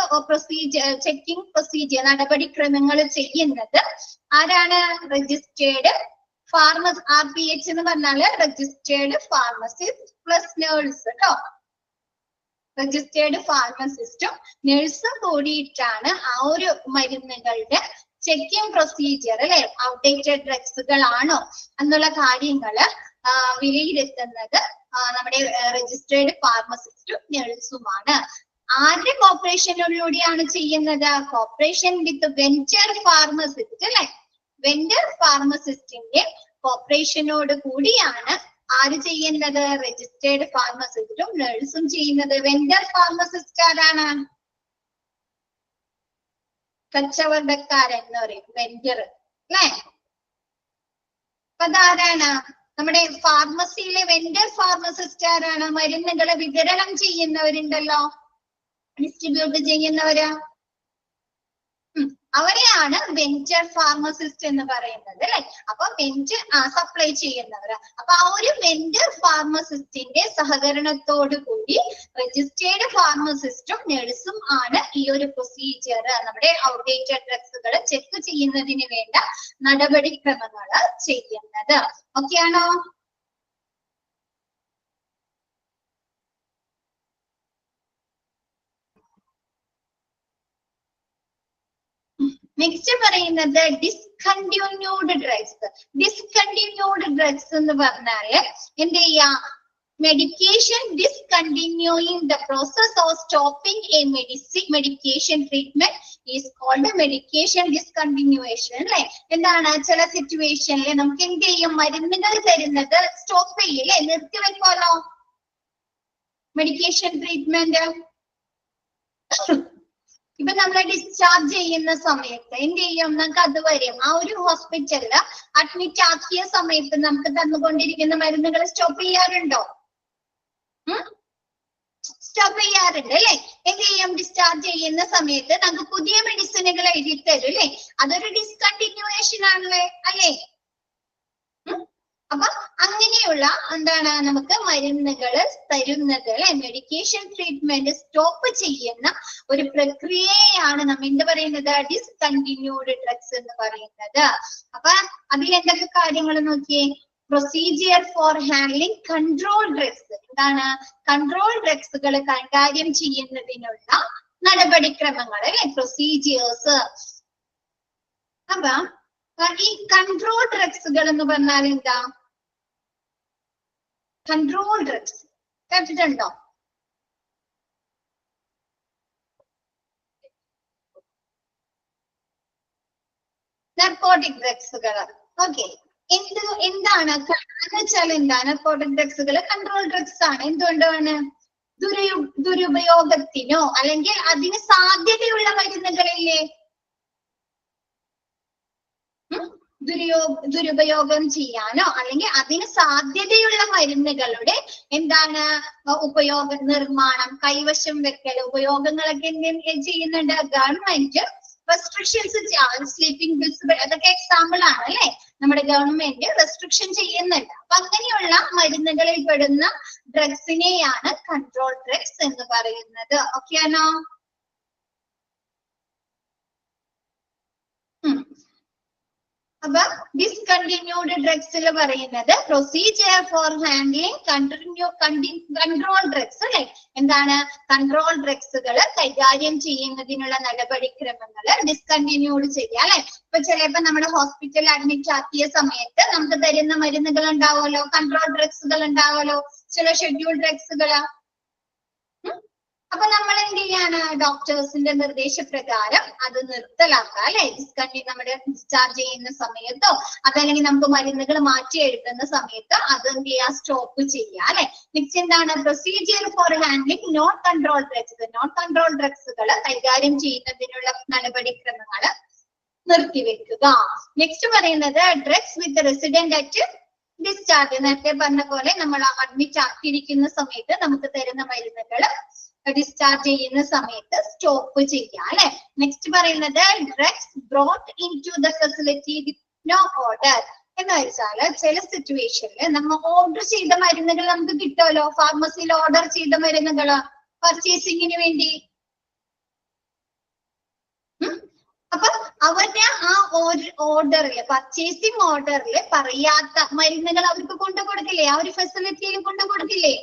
ചെക്കിംഗ് പ്രൊസീജിയർ നടപടിക്രമങ്ങൾ ചെയ്യുന്നത് ആരാണ്? രജിസ്റ്റേർഡ് RPH എന്ന് പറഞ്ഞാല് രജിസ്റ്റേർഡ് ഫാർമസിസ്റ്റ് പ്ലസ് നേഴ്സ് കേട്ടോ. രജിസ്റ്റേർഡ് ഫാർമസിസ്റ്റും നേഴ്സും കൂടിയിട്ടാണ് ആ ഒരു മരുന്നുകളുടെ ചെക്കിംഗ് പ്രൊസീജിയർ അല്ലെ, ഔട്ട്ഡേറ്റഡ് ഡ്രഗ്സുകളാണോ എന്നുള്ള കാര്യങ്ങള് വിലയിരുത്തുന്നത് നമ്മുടെ രജിസ്റ്റേർഡ് ഫാർമസിസ്റ്റും നേഴ്സുമാണ്. ആരുടെ കോപ്പറേഷനിലൂടെയാണ് ചെയ്യുന്നത്? കോപ്പറേഷൻ വിത്ത് വെഞ്ചർ ഫാർമസിസ്റ്റ് അല്ലെ, വെൻഡർ ഫാർമസിസ്റ്റിന്റെ കോപ്പറേഷനോട് കൂടിയാണ് ആര് ചെയ്യുന്നത്? രജിസ്റ്റേർഡ് ഫാർമസിസ്റ്റും നഴ്സും ചെയ്യുന്നത്. വെൻഡർ ഫാർമസിസ്റ്റ് ആരാണ്? കച്ചവടക്കാരൻ എന്ന് പറയും, വെൻഡർ അല്ലെ. അപ്പൊ അതാരാണ്? നമ്മുടെ ഫാർമസിയിലെ വെൻഡർ ഫാർമസിസ്റ്റ് ആരാണ്? മരുന്നുകളെ വിതരണം ചെയ്യുന്നവരുണ്ടല്ലോ, ഡിസ്ട്രിബ്യൂട്ട് ചെയ്യുന്നവര്, അവരെയാണ് വെഞ്ചർ ഫാർമസിസ്റ്റ് എന്ന് പറയുന്നത് അല്ലെ. അപ്പൊ സപ്ലൈ ചെയ്യുന്നവര്. അപ്പൊ ആ ഒരു വെഞ്ചർ ഫാർമസിസ്റ്റിന്റെ സഹകരണത്തോടു കൂടി രജിസ്റ്റേർഡ് ഫാർമസിസ്റ്റും നഴ്സും ആണ് ഈ ഒരു പ്രൊസീജിയർ, നമ്മുടെ ഔട്ട്ഡേറ്റഡ് ഡ്രഗ്സുകൾ ചെക്ക് ചെയ്യുന്നതിന് വേണ്ട നടപടിക്രമങ്ങൾ ചെയ്യുന്നത്. ഓക്കെ ആണോ? നെക്സ്റ്റ് പറയുന്നത് ഡിസ്കണ്ടിന്യൂഡ് ഡ്രഗ്സ്. ഡിസ്കണ്ടിന്യൂഡ് ഡ്രഗ്സ് എന്ന് പറഞ്ഞാല് എന്ത് ചെയ്യാ? Medication discontinuing the process of stopping a medication treatment is called medication discontinuation അല്ലെ. എന്താണ്? ചില സിറ്റുവേഷനിൽ നമുക്ക് എന്ത് ചെയ്യും? മരുന്നുകൾ തരുന്നത് സ്റ്റോപ്പ് ചെയ്യില്ലേ, നിർത്തിവെക്കുമല്ലോ മെഡിക്കേഷൻ ട്രീറ്റ്മെന്റ്. ഇപ്പൊ നമ്മളെ ഡിസ്ചാർജ് ചെയ്യുന്ന സമയത്ത് എന്ത് ചെയ്യും? നമുക്ക് അതുവരെയും ആ ഒരു ഹോസ്പിറ്റലില് അഡ്മിറ്റ് ആക്കിയ സമയത്ത് നമുക്ക് തന്നുകൊണ്ടിരിക്കുന്ന മരുന്നുകൾ സ്റ്റോപ്പ് ചെയ്യാറുണ്ടോ? സ്റ്റോപ്പ് ചെയ്യാറുണ്ട് അല്ലെ. എന്ത് ചെയ്യും? ഡിസ്ചാർജ് ചെയ്യുന്ന സമയത്ത് നമുക്ക് പുതിയ മെഡിസിനുകൾ എഴുതി തരും അല്ലെ. അതൊരു ഡിസ്കണ്ടിന്യൂവേഷൻ ആണല്ലേ അല്ലേ? അപ്പൊ അങ്ങനെയുള്ള എന്താണ് നമുക്ക് മരുന്നുകൾ തരുന്നത് അല്ലെ, മെഡിക്കേഷൻ ട്രീറ്റ്മെന്റ് സ്റ്റോപ്പ് ചെയ്യുന്ന ഒരു പ്രക്രിയയാണ് നമ്മൾ എന്ത് പറയുന്നത്? ഡിസ്കണ്ടിന്യൂഡ് ഡ്രഗ്സ് എന്ന് പറയുന്നത്. അപ്പൊ അതിൽ എന്തൊക്കെ കാര്യങ്ങൾ നോക്കിയേ? Procedure for handling control drugs. എന്താണ്? കൺട്രോൾ ഡ്രഗ്സുകൾ കൈകാര്യം ചെയ്യുന്നതിനുള്ള നടപടിക്രമങ്ങൾ അല്ലെ, പ്രൊസീജിയേഴ്സ്. അപ്പൊ ഈ കൺട്രോൾ ഡ്രഗ്സുകൾ എന്ന് പറഞ്ഞാൽ എന്താ? കൺട്രോൾ ഡ്രഗ്സ് കേട്ടിട്ടുണ്ടോ? നർക്കോട്ടിക് ഡ്രഗ്സുകൾ. ഓക്കെ, എന്താണ് എന്ന് വെച്ചാൽ എന്താ? നർക്കോട്ടിക് ഡ്രഗ്സുകൾ കൺട്രോൾ ഡ്രഗ്സ് ആണ്. എന്തുകൊണ്ടാണ്? ദുരുപയോഗത്തിനോ അല്ലെങ്കിൽ അതിന് സാധ്യതയുള്ള മരുന്നുകളില്ലേ, ദുരുപയോഗം ചെയ്യാനോ അല്ലെങ്കിൽ അതിന് സാധ്യതയുള്ള മരുന്നുകളുടെ എന്താണ് ഉപയോഗ നിർമ്മാണം, കൈവശം വെക്കൽ, ഉപയോഗങ്ങളൊക്കെ ചെയ്യുന്നുണ്ട് ഗവൺമെന്റ്. റെസ്ട്രിക്ഷൻസ് സ്ലീപ്പിംഗ് പിൽസ് അതൊക്കെ എക്സാമ്പിൾ ആണ് അല്ലെ. നമ്മുടെ ഗവൺമെന്റ് റെസ്ട്രിക്ഷൻ ചെയ്യുന്നുണ്ട്. അപ്പൊ അങ്ങനെയുള്ള മരുന്നുകളിൽ പെടുന്ന ഡ്രഗ്സിനെയാണ് കൺട്രോൾ ഡ്രഗ്സ് എന്ന് പറയുന്നത്. ഓക്കെ ആണോ? അപ്പൊ ഡിസ്കണ്ടിന്യൂഡ് ഡ്രഗ്സിൽ പറയുന്നത് procedure for handling control drugs അല്ലെ. എന്താണ്? കൺട്രോൾ ഡ്രഗ്സുകൾ കൈകാര്യം ചെയ്യുന്നതിനുള്ള നടപടിക്രമങ്ങൾ ഡിസ്കണ്ടിന്യൂഡ് ചെയ്യുക അല്ലെ. ഇപ്പൊ ചിലപ്പോ നമ്മുടെ ഹോസ്പിറ്റലിൽ അഡ്മിറ്റ് ആക്കിയ സമയത്ത് നമുക്ക് തരുന്ന മരുന്നുകൾ ഉണ്ടാവുമല്ലോ, കൺട്രോൾ ഡ്രഗ്സുകൾ ഉണ്ടാവുമല്ലോ, ചില ഷെഡ്യൂൾ ഡ്രഗ്സുകള്. അപ്പൊ നമ്മൾ എന്ത് ചെയ്യാണ്? ഡോക്ടേഴ്സിന്റെ നിർദ്ദേശപ്രകാരം അത് നിർത്തലാക്കുക അല്ലെ. നമ്മുടെ ഡിസ്ചാർജ് ചെയ്യുന്ന സമയത്തോ അതല്ലെങ്കിൽ നമുക്ക് മരുന്നുകൾ മാറ്റിയെടുക്കുന്ന സമയത്ത് അത് എന്ത് ചെയ്യുക? സ്റ്റോപ്പ് ചെയ്യുക അല്ലെ. നെക്സ്റ്റ് എന്താണ്? Procedure for handling non control drugs. Non control ഡ്രഗ്സുകൾ കൈകാര്യം ചെയ്യുന്നതിനുള്ള നടപടിക്രമങ്ങൾ നിർത്തിവെക്കുക. നെക്സ്റ്റ് പറയുന്നത് drugs with resident at discharge, നേരത്തെ പറഞ്ഞ പോലെ നമ്മൾ അഡ്മിറ്റ് ആക്കിയിരിക്കുന്ന സമയത്ത് നമുക്ക് തരുന്ന മരുന്നുകൾ ഡിസ്ചാർജ് ചെയ്യുന്ന സമയത്ത് സ്റ്റോപ്പ് ചെയ്യാം അല്ലെ. നെക്സ്റ്റ് പറയുന്നത് drugs brought in to the facility with no order എന്ന് വെച്ചാല് ചില സിറ്റുവേഷനിൽ നമ്മൾ ഓർഡർ ചെയ്ത മരുന്നുകൾ നമുക്ക് കിട്ടുമല്ലോ, ഫാർമസിയിൽ ഓർഡർ ചെയ്ത മരുന്നുകൾ പർച്ചേസിങ്ങിന് വേണ്ടി. അപ്പൊ അവരുടെ ആ ഓർഡറിൽ, പർച്ചേസിങ് ഓർഡറിൽ പറയാത്ത മരുന്നുകൾ അവർക്ക് കൊണ്ടു കൊടുക്കില്ലേ, ആ ഒരു ഫെസിലിറ്റിയിൽ കൊണ്ടു കൊടുക്കില്ലേ?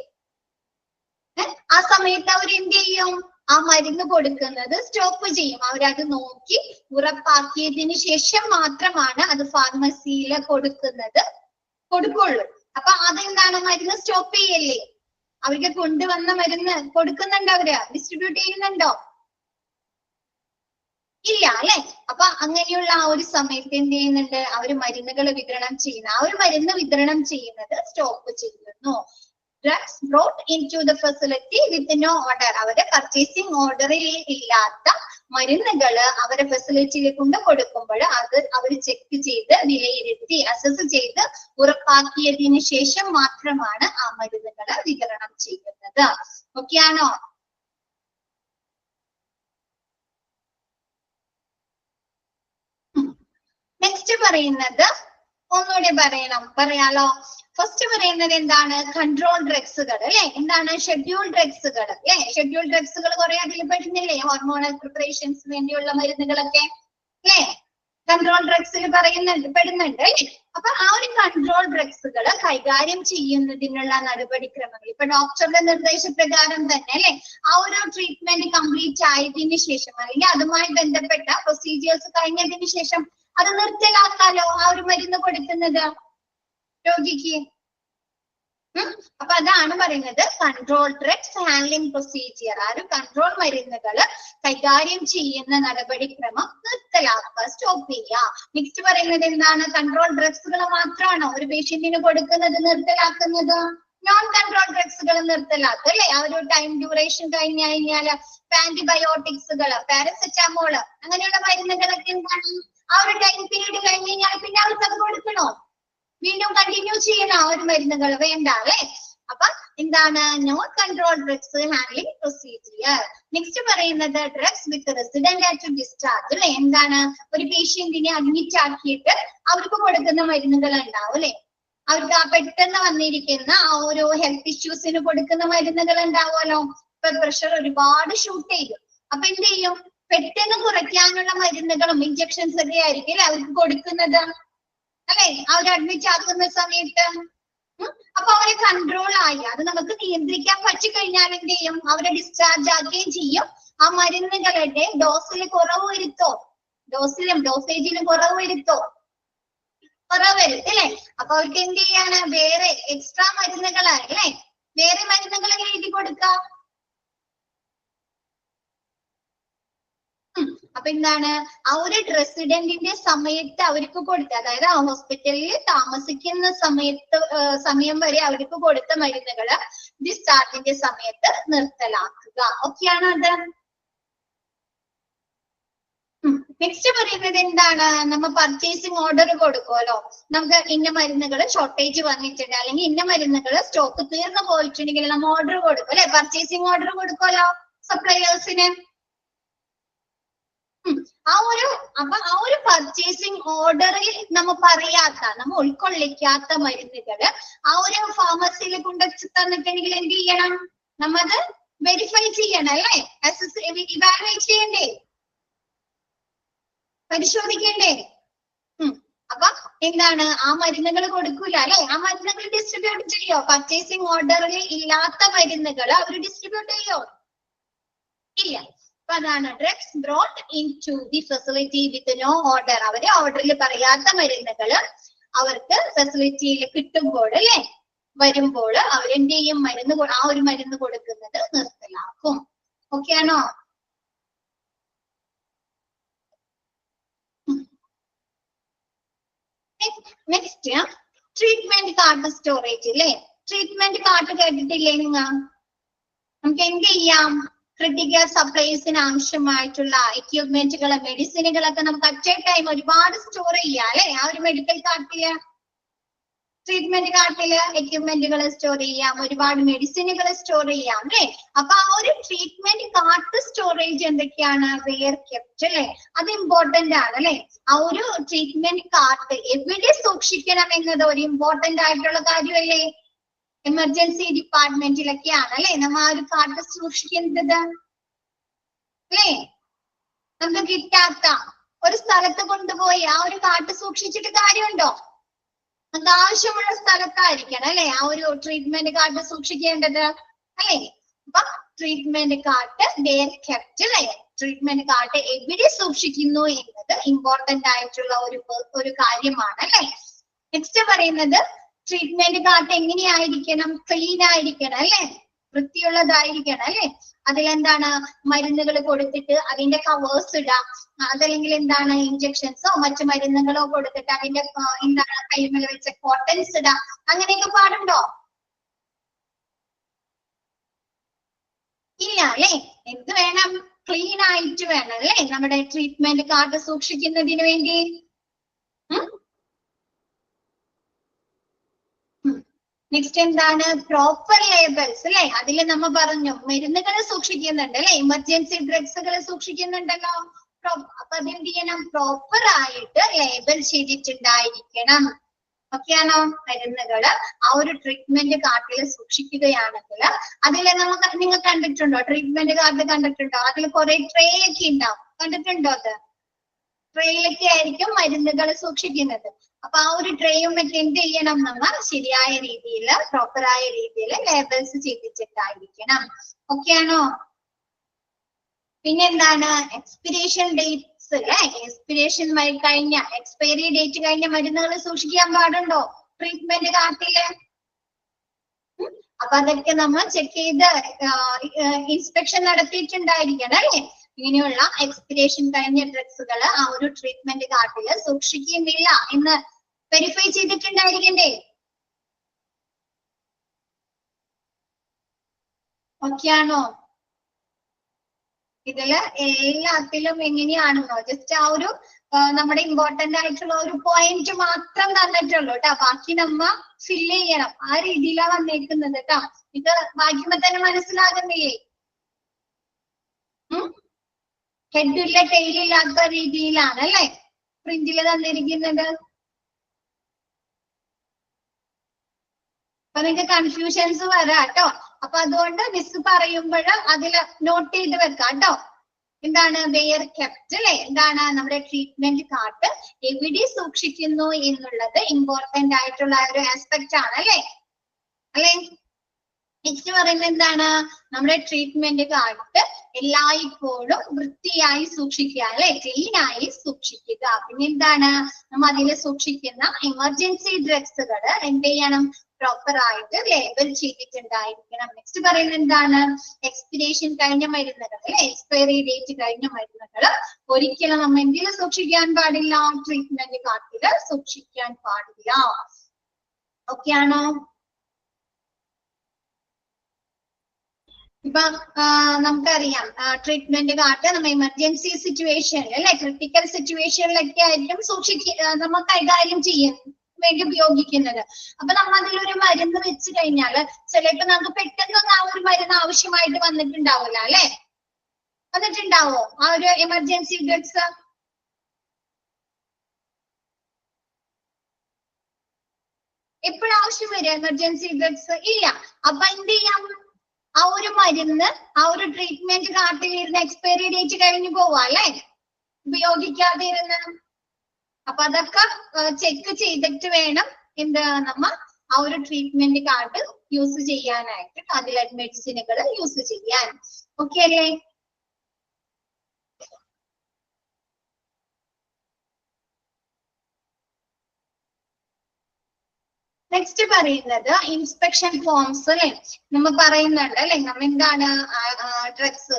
ആ സമയത്ത് അവർ എന്ത് ചെയ്യും? ആ മരുന്ന് കൊടുക്കുന്നത് സ്റ്റോപ്പ് ചെയ്യും. അവരത് നോക്കി ഉറപ്പാക്കിയതിന് ശേഷം മാത്രമാണ് അത് ഫാർമസിയിൽ കൊടുക്കുള്ളൂ. അപ്പൊ അതെന്താണ്, മരുന്ന് സ്റ്റോപ്പ് ചെയ്യല്ലേ? അവർക്ക് കൊണ്ടുവന്ന മരുന്ന് കൊടുക്കുന്നുണ്ടോ? അവര് ഡിസ്ട്രിബ്യൂട്ട് ചെയ്യുന്നുണ്ടോ? ഇല്ല അല്ലെ. അപ്പൊ അങ്ങനെയുള്ള ആ ഒരു സമയത്ത് എന്ത് ചെയ്യുന്നുണ്ട്? അവര് മരുന്നുകൾ വിതരണം ചെയ്യുന്ന, ആ ഒരു മരുന്ന് വിതരണം ചെയ്യുന്നത് സ്റ്റോപ്പ് ചെയ്യുന്നു. Drugs brought into the facility with no order. അവരുടെ പർച്ചേസിംഗ് ഓർഡറിൽ ഇല്ലാത്ത മരുന്നുകൾ അവരെ ഫെസിലിറ്റിയിൽ കൊണ്ട് കൊടുക്കുമ്പോൾ അത് അവർ ചെക്ക് ചെയ്ത് വിലയിരുത്തി അസസ് ചെയ്ത് ഉറപ്പാക്കിയതിന് ശേഷം മാത്രമാണ് ആ മരുന്നുകൾ വിതരണം ചെയ്യുന്നത്. ഓക്കെ ആണോ? നെക്സ്റ്റ് പറയുന്നത് ഒന്നുകൂടെ പറയാലോ. ഫസ്റ്റ് പറയുന്നത് എന്താണ്? കൺട്രോൾ ഡ്രഗ്സുകൾ അല്ലെ. എന്താണ്? ഷെഡ്യൂൾ ഡ്രഗ്സുകൾ അല്ലെ. ഷെഡ്യൂൾ ഡ്രഗ്സുകൾ കുറെ അതിൽ പെടുന്നില്ലേ? ഹോർമോണൽ പ്രിപ്പറേഷൻസ് വേണ്ടിയുള്ള മരുന്നുകളൊക്കെ അല്ലെ കൺട്രോൾ ഡ്രഗ്സിൽ പെടുന്നുണ്ട് അല്ലെ. അപ്പൊ ആ ഒരു കൺട്രോൾ ഡ്രഗ്സുകൾ കൈകാര്യം ചെയ്യുന്നതിനുള്ള നടപടിക്രമങ്ങൾ ഇപ്പൊ ഡോക്ടറുടെ നിർദ്ദേശപ്രകാരം തന്നെ അല്ലെ, ആ ഒരു ട്രീറ്റ്മെന്റ് കംപ്ലീറ്റ് ആയതിനു ശേഷം അല്ലെങ്കിൽ അതുമായി ബന്ധപ്പെട്ട പ്രൊസീജിയേഴ്സ് കഴിഞ്ഞതിന് ശേഷം അത് നിർത്തലാക്കാലോ, ആ ഒരു മരുന്ന് കൊടുക്കുന്നത് രോഗിക്ക്. അപ്പൊ അതാണ് പറയുന്നത് കൺട്രോൾ ഡ്രഗ്സ് ഹാൻഡ്ലിംഗ് പ്രൊസീജിയർ. ആ ഒരു കൺട്രോൾ മരുന്നുകൾ കൈകാര്യം ചെയ്യുന്ന നടപടിക്രമം നിർത്തലാക്കുക, സ്റ്റോപ്പ് ചെയ്യുക. നെക്സ്റ്റ് പറയുന്നത് എന്താണ്? കൺട്രോൾ ഡ്രഗ്സുകൾ മാത്രമാണോ ഒരു പേഷ്യന്റിന് കൊടുക്കുന്നത് നിർത്തലാക്കുന്നത്? നോൺ കൺട്രോൾ ഡ്രഗ്സുകൾ നിർത്തലാക്കുക അല്ലെ. ആ ഒരു ടൈം ഡ്യൂറേഷൻ കഴിഞ്ഞു കഴിഞ്ഞാല് ആന്റിബയോട്ടിക്സുകൾ, പാരസെറ്റാമോള് അങ്ങനെയുള്ള മരുന്നുകളൊക്കെ എന്താണ്? ആ ഒരു ടൈം പീരീഡ് കഴിഞ്ഞ് കഴിഞ്ഞാൽ പിന്നെ അവർക്ക് അത് കൊടുക്കണോ? വീണ്ടും കണ്ടിന്യൂ ചെയ്യണോ ആ ഒരു മരുന്നുകൾ? വേണ്ട അല്ലെ. അപ്പൊ എന്താണ്? Non control drugs handling procedure. Next പറയുന്നത് drugs with resident at discharge അല്ലെ. എന്താണ്? ഒരു പേഷ്യന്റിനെ അഡ്മിറ്റ് ആക്കിയിട്ട് അവർക്ക് കൊടുക്കുന്ന മരുന്നുകൾ ഉണ്ടാവും അല്ലെ. അവർക്ക് ആ പെട്ടെന്ന് വന്നിരിക്കുന്ന ആ ഒരു ഹെൽത്ത് ഇഷ്യൂസിന് കൊടുക്കുന്ന മരുന്നുകൾ ഉണ്ടാവുമല്ലോ. ഇപ്പൊ പ്രഷർ ഒരുപാട് ഷൂട്ട് ചെയ്യും. അപ്പൊ എന്ത് ചെയ്യും? പെട്ടെന്ന് കുറയ്ക്കാനുള്ള മരുന്നുകളും ഇഞ്ചക്ഷൻസ് ഒക്കെ ആയിരിക്കും അല്ലെ അവർക്ക് കൊടുക്കുന്നത് അല്ലെ, അവർ അഡ്മിറ്റ് ആക്കുന്ന സമയത്ത്. അപ്പൊ അവരെ കൺട്രോൾ ആയി അത് നമുക്ക് നിയന്ത്രിക്കാൻ പറ്റിക്കഴിഞ്ഞാൽ എന്ത് ചെയ്യും? അവരെ ഡിസ്ചാർജ് ആക്കുകയും ചെയ്യും. ആ മരുന്നുകളുടെ ഡോസിൽ കുറവ് വരുത്തോ? ഡോസേജിലും കുറവ് വരുത്തോ? കുറവ് വരുത്തും അല്ലെ. അപ്പൊ അവർക്ക് എന്ത് ചെയ്യാണ്? വേറെ എക്സ്ട്രാ മരുന്നുകളാണ് അല്ലെ, വേറെ മരുന്നുകൾ എഴുതി കൊടുക്കാം. അപ്പൊ എന്താണ്? ആ ഒരു റെസിഡന്റിന്റെ സമയത്ത് അവർക്ക് കൊടുത്ത, അതായത് ആ ഹോസ്പിറ്റലിൽ താമസിക്കുന്ന സമയം വരെ അവർക്ക് കൊടുത്ത മരുന്നുകള് ഡിസ്ചാർജിന്റെ സമയത്ത് നിർത്തലാക്കുക. ഓക്കെയാണോ അത്? നെക്സ്റ്റ് പറയുന്നത് എന്താണ്? നമ്മൾ പർച്ചേസിങ് ഓർഡർ കൊടുക്കുമല്ലോ. നമുക്ക് ഇന്ന മരുന്നുകൾ ഷോർട്ടേജ് വന്നിട്ടുണ്ട് അല്ലെങ്കിൽ ഇന്ന മരുന്നുകൾ സ്റ്റോക്ക് തീർന്നു പോയിട്ടുണ്ടെങ്കിൽ നമ്മൾ ഓർഡർ കൊടുക്കും അല്ലെ. പർച്ചേസിങ് ഓർഡർ കൊടുക്കുമല്ലോ സപ്ലയേഴ്സിന്. അപ്പൊ ആ ഒരു പർച്ചേസിങ് ഓർഡറിൽ നമ്മൾ ഉൾക്കൊള്ളിക്കാത്ത മരുന്നുകള് ആ ഒരു ഫാർമസിയിൽ കൊണ്ടുവച്ച് തന്നിട്ടുണ്ടെങ്കിൽ എന്ത് ചെയ്യണം? നമ്മത് വെരിഫൈ ചെയ്യണം അല്ലെ, ഇവാലുവേറ്റ് ചെയ്യണ്ടേ, പരിശോധിക്കണ്ടേ? അപ്പൊ എന്താണ്? ആ മരുന്നുകൾ കൊടുക്കൂല അല്ലെ. ആ മരുന്നുകൾ ഡിസ്ട്രിബ്യൂട്ട് ചെയ്യോ? പർച്ചേസിങ് ഓർഡറിൽ ഇല്ലാത്ത മരുന്നുകൾ അവർ ഡിസ്ട്രിബ്യൂട്ട് ചെയ്യോ? ഇല്ല. അപ്പൊ അതാണ് drugs brought in to the facility with no order. അവരെ ഓർഡറിൽ പറയാത്ത മരുന്നുകൾ അവർക്ക് ഫെസിലിറ്റിയിൽ കിട്ടുമ്പോൾ അല്ലെ, വരുമ്പോൾ അവരെന്ത് ചെയ്യും? ആ ഒരു മരുന്ന് കൊടുക്കുന്നത് നിർത്തലാക്കും. ഓക്കെ ആണോ? നെക്സ്റ്റ് ട്രീറ്റ്മെന്റ് കാർഡ് സ്റ്റോറേജ് അല്ലെ. ട്രീറ്റ്മെന്റ് കാർഡ് കേട്ടിട്ടില്ലേ നിങ്ങൾ? നമുക്ക് എന്ത് ചെയ്യാം? ക്രിട്ടിക്കൽ സപ്ലൈസിന് ആവശ്യമായിട്ടുള്ള എക്യുപ്മെന്റുകൾ, മെഡിസിനുകളൊക്കെ നമുക്ക് അറ്റ് എ ടൈം ഒരുപാട് സ്റ്റോർ ചെയ്യാം അല്ലെ. ആ ഒരു മെഡിക്കൽ കാർഡില് ട്രീറ്റ്മെന്റ് കാർട്ടില് എക്യുപ്മെന്റുകൾ സ്റ്റോർ ചെയ്യാം, ഒരുപാട് മെഡിസിനുകൾ സ്റ്റോർ ചെയ്യാം അല്ലെ. അപ്പൊ ആ ഒരു ട്രീറ്റ്മെന്റ് കാർട്ട് സ്റ്റോറേജ് എന്തൊക്കെയാണ്? വെയർ കെപ്റ്റ് അല്ലെ. അത് ഇമ്പോർട്ടന്റ് ആണ് അല്ലെ. ആ ഒരു ട്രീറ്റ്മെന്റ് കാർട്ട് എവിടെ സൂക്ഷിക്കണം എന്നത് ഒരു ഇമ്പോർട്ടന്റ് ആയിട്ടുള്ള കാര്യമല്ലേ. എമർജൻസി ഡിപ്പാർട്ട്മെന്റിലൊക്കെയാണ് അല്ലെ നമ്മ ആ ഒരു കാർട്ട് സൂക്ഷിക്കുന്നത് അല്ലേ. നമുക്ക് കിട്ടാത്ത ഒരു സ്ഥലത്ത് കൊണ്ടുപോയി ആ ഒരു കാർട്ട് സൂക്ഷിച്ചിട്ട് കാര്യമുണ്ടോ? നമുക്ക് ആവശ്യമുള്ള സ്ഥലത്തായിരിക്കണം അല്ലെ ആ ഒരു ട്രീറ്റ്മെന്റ് കാർട്ട് സൂക്ഷിക്കേണ്ടത് അല്ലെ. അപ്പൊ ട്രീറ്റ്മെന്റ് കാർട്ട് വെയർ കെപ്റ്റ് അല്ലെ. ട്രീറ്റ്മെന്റ് കാർട്ട് എവിടെ സൂക്ഷിക്കുന്നു എന്നത് ഇമ്പോർട്ടന്റ് ആയിട്ടുള്ള ഒരു കാര്യമാണ് അല്ലെ. നെക്സ്റ്റ് പറയുന്നത് ട്രീറ്റ്മെന്റ് കാർട്ട് എങ്ങനെയായിരിക്കണം? ക്ലീൻ ആയിരിക്കണം അല്ലെ, വൃത്തിയുള്ളതായിരിക്കണം അല്ലെ. അതിലെന്താണ് മരുന്നുകൾ കൊടുത്തിട്ട് അതിന്റെ കവേഴ്സ് ഇടാം, അതല്ലെങ്കിൽ എന്താണ് ഇഞ്ചക്ഷൻസോ മറ്റു മരുന്നുകളോ കൊടുത്തിട്ട് അതിന്റെ എന്താണ് കൈമേൽ വെച്ച കോട്ടൻസ് ഇടാം, അങ്ങനെയൊക്കെ പാടുണ്ടോ? ഇല്ല അല്ലെ. എന്ത് വേണം? ക്ലീൻ ആയിട്ട് വേണം അല്ലെ നമ്മുടെ ട്രീറ്റ്മെന്റ് കാർഡ് സൂക്ഷിക്കുന്നതിന് വേണ്ടി. നെക്സ്റ്റ് എന്താണ്? പ്രോപ്പർ ലേബൽസ് അല്ലെ. അതിൽ നമ്മ പറഞ്ഞു മരുന്നുകൾ സൂക്ഷിക്കുന്നുണ്ട് അല്ലെ, എമർജൻസി ഡ്രഗ്സുകൾ സൂക്ഷിക്കുന്നുണ്ടല്ലോ. അപ്പൊ അതെന്ത് ചെയ്യണം? പ്രോപ്പർ ആയിട്ട് ലേബൽ ചെയ്തിട്ടുണ്ടായിരിക്കണം. ഓക്കെയാണോ? മരുന്നുകള് ആ ഒരു ട്രീറ്റ്മെന്റ് കാർഡിൽ സൂക്ഷിക്കുകയാണെങ്കിൽ അതിൽ നിങ്ങൾ കണ്ടിട്ടുണ്ടോ? ട്രീറ്റ്മെന്റ് കാർഡ് കണ്ടിട്ടുണ്ടോ? അതിൽ കുറെ ട്രേ ഒക്കെ ഉണ്ടാവും, കണ്ടിട്ടുണ്ടോ? അത് ട്രേയിലൊക്കെ ആയിരിക്കും മരുന്നുകൾ സൂക്ഷിക്കുന്നത്. അപ്പൊ ആ ഒരു ട്രേയും ഒക്കെ എന്ത് ചെയ്യണം? നമ്മൾ ശരിയായ രീതിയിൽ പ്രോപ്പറായ രീതിയിൽ ലേബൽസ് ചെയ്തിട്ടുണ്ടായിരിക്കണം. ഓക്കെയാണോ? പിന്നെന്താണ്? എക്സ്പിരേഷൻ ഡേറ്റ്സ് അല്ലെ. എക്സ്പിരേഷൻ കഴിഞ്ഞ എക്സ്പയറി ഡേറ്റ് കഴിഞ്ഞ മരുന്നുകൾ സൂക്ഷിക്കാൻ പാടുണ്ടോ ട്രീറ്റ്മെന്റ് കാർട്ടില്? അപ്പൊ അതൊക്കെ നമ്മൾ ചെക്ക് ചെയ്ത് ഇൻസ്പെക്ഷൻ നടത്തിയിട്ടുണ്ടായിരിക്കണം അല്ലെ. ഇങ്ങനെയുള്ള എക്സ്പിരേഷൻ കഴിഞ്ഞ ഡ്രഗ്സുകൾ ആ ഒരു ട്രീറ്റ്മെന്റ് കാർഡില് സൂക്ഷിക്കുന്നില്ല എന്ന് വെരിഫൈ ചെയ്തിട്ടുണ്ടായിരിക്കണ്ടേ? ഓക്കെയാണോ? ഇതില് എല്ലാത്തിലും എങ്ങനെയാണെന്നോ ജസ്റ്റ് ആ ഒരു നമ്മുടെ ഇമ്പോർട്ടന്റ് ആയിട്ടുള്ള ഒരു പോയിന്റ് മാത്രം തന്നിട്ടുള്ളൂ കേട്ടോ. ബാക്കി നമ്മ ഫില്ല് ചെയ്യണം. ആ രീതിയിലാണ് വന്നേക്കുന്നത് കേട്ടോ. ഇത് വായിക്കുമ്പോ തന്നെ മനസ്സിലാകുന്നില്ലേ? ഹെഡില്ല ടെയിലില്ലാത്ത രീതിയിലാണ് അല്ലെ പ്രിന്റില് തന്നിരിക്കുന്നത്. അപ്പൊ നിങ്ങൾക്ക് കൺഫ്യൂഷൻസ് വരാം കേട്ടോ. അപ്പൊ അതുകൊണ്ട് മിസ് പറയുമ്പോൾ അതില് നോട്ട് ചെയ്ത് വെക്കാം കേട്ടോ. എന്താണ്? വെയർ കെപ്റ്റ് അല്ലെ. എന്താണ്? നമ്മുടെ ട്രീറ്റ്മെന്റ് കാർഡ് എവിടെ സൂക്ഷിക്കുന്നു എന്നുള്ളത് ഇമ്പോർട്ടന്റ് ആയിട്ടുള്ള ഒരു ആസ്പെക്ട് ആണ് അല്ലെ. നെക്സ്റ്റ് പറയുന്നത് എന്താണ്? നമ്മുടെ ട്രീറ്റ്മെന്റ് കാർഡ് എല്ലായ്പ്പോഴും വൃത്തിയായി സൂക്ഷിക്കുക അല്ലെ, ക്ലീൻ ആയി സൂക്ഷിക്കുക. പിന്നെ എന്താണ്? നമ്മൾ അതിൽ സൂക്ഷിക്കുന്ന എമർജൻസി ഡ്രഗ്സുകൾ എന്ത് ചെയ്യണം? പ്രോപ്പർ ആയിട്ട് ലേബൽ ചെയ്തിട്ടുണ്ടായിരിക്കണം. നെക്സ്റ്റ് പറയുന്നത് എന്താണ്? എക്സ്പിരേഷൻ കഴിഞ്ഞ മരുന്നുകൾ അല്ലെ, എക്സ്പയറി ഡേറ്റ് കഴിഞ്ഞ മരുന്നുകൾ ഒരിക്കലും നമ്മൾ എന്തിൽ സൂക്ഷിക്കാൻ പാടില്ല? ട്രീറ്റ്മെന്റ് കാർഡിൽ സൂക്ഷിക്കാൻ പാടില്ല. ഓക്കെ ആണോ? ഇപ്പൊ നമുക്കറിയാം ട്രീറ്റ്മെന്റ് കാർഡ് നമ്മൾ എമർജൻസി സിറ്റുവേഷനിൽ അല്ലെ, ക്രിട്ടിക്കൽ സിറ്റുവേഷനിലൊക്കെ ആയിരിക്കും നമ്മൾ കൈകാര്യം ചെയ്യാൻ വേണ്ടി ഉപയോഗിക്കുന്നത്. അപ്പൊ നമ്മൾ അതിലൊരു മരുന്ന് വെച്ച് കഴിഞ്ഞാല് ചിലപ്പോ നമുക്ക് പെട്ടെന്നൊന്നും ആ ഒരു മരുന്ന് ആവശ്യമായിട്ട് വന്നിട്ടുണ്ടാവില്ല അല്ലെ. വന്നിട്ടുണ്ടാവോ ആ ഒരു എമർജൻസി ഡ്രഗ്സ്? എപ്പോഴും ആവശ്യം വരും എമർജൻസി ഡ്രഗ്സ്? ഇല്ല. അപ്പൊ എന്ത് ചെയ്യാം? ആ ഒരു മരുന്ന് ആ ഒരു ട്രീറ്റ്മെന്റ് കാർഡിൽ ഇരുന്ന് എക്സ്പയറി ഡേറ്റ് കഴിഞ്ഞു പോവാ അല്ലെ, ഉപയോഗിക്കാതെ ഇരുന്ന്. അപ്പൊ അതൊക്കെ ചെക്ക് ചെയ്തിട്ട് വേണം എന്താ നമ്മ ആ ഒരു ട്രീറ്റ്മെന്റ് കാർഡ് യൂസ് ചെയ്യാനായിട്ട്, അതിൽ മെഡിസിനുകൾ യൂസ് ചെയ്യാൻ. ഓക്കെ അല്ലേ? നെക്സ്റ്റ് പറയുന്നത് ഇൻസ്പെക്ഷൻ ഫോംസ് അല്ലെ. നമ്മൾ പറയുന്നുണ്ട് അല്ലെ, നമ്മ എന്താണ് ഡ്രഗ്സ്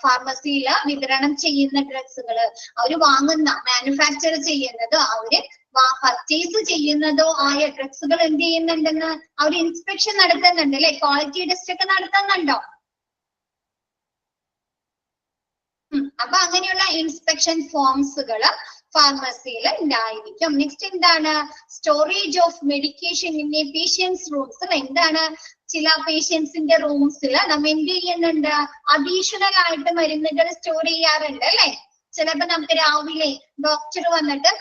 ഫാർമസിയിൽ വിതരണം ചെയ്യുന്ന ഡ്രഗ്സുകൾ അവര് വാങ്ങുന്ന മാനുഫാക്ചർ ചെയ്യുന്നതോ അവര് പർച്ചേസ് ചെയ്യുന്നതോ ആയ ഡ്രഗ്സുകൾ എന്ത് ചെയ്യുന്നുണ്ടെന്ന് അവർ ഇൻസ്പെക്ഷൻ നടത്തുന്നുണ്ട് അല്ലെ, ക്വാളിറ്റി ടെസ്റ്റ് ഒക്കെ നടത്തുന്നുണ്ടോ? അപ്പൊ അങ്ങനെയുള്ള ഇൻസ്പെക്ഷൻ ഫോംസുകൾ ഫാർമസിയിൽ ഉണ്ടായിരിക്കും. നെക്സ്റ്റ് എന്താണ്? Storage of medication in a patients rooms. എന്താണ്? ചില പേഷ്യൻസിന്റെ റൂംസിൽ നമ്മ എന്ത് ചെയ്യുന്നുണ്ട്? അഡീഷണൽ ആയിട്ട് മരുന്നുകൾ സ്റ്റോർ ചെയ്യാറുണ്ട് അല്ലെ? ചിലപ്പോ നമുക്ക് രാവിലെ ഡോക്ടർ വന്നിട്ട്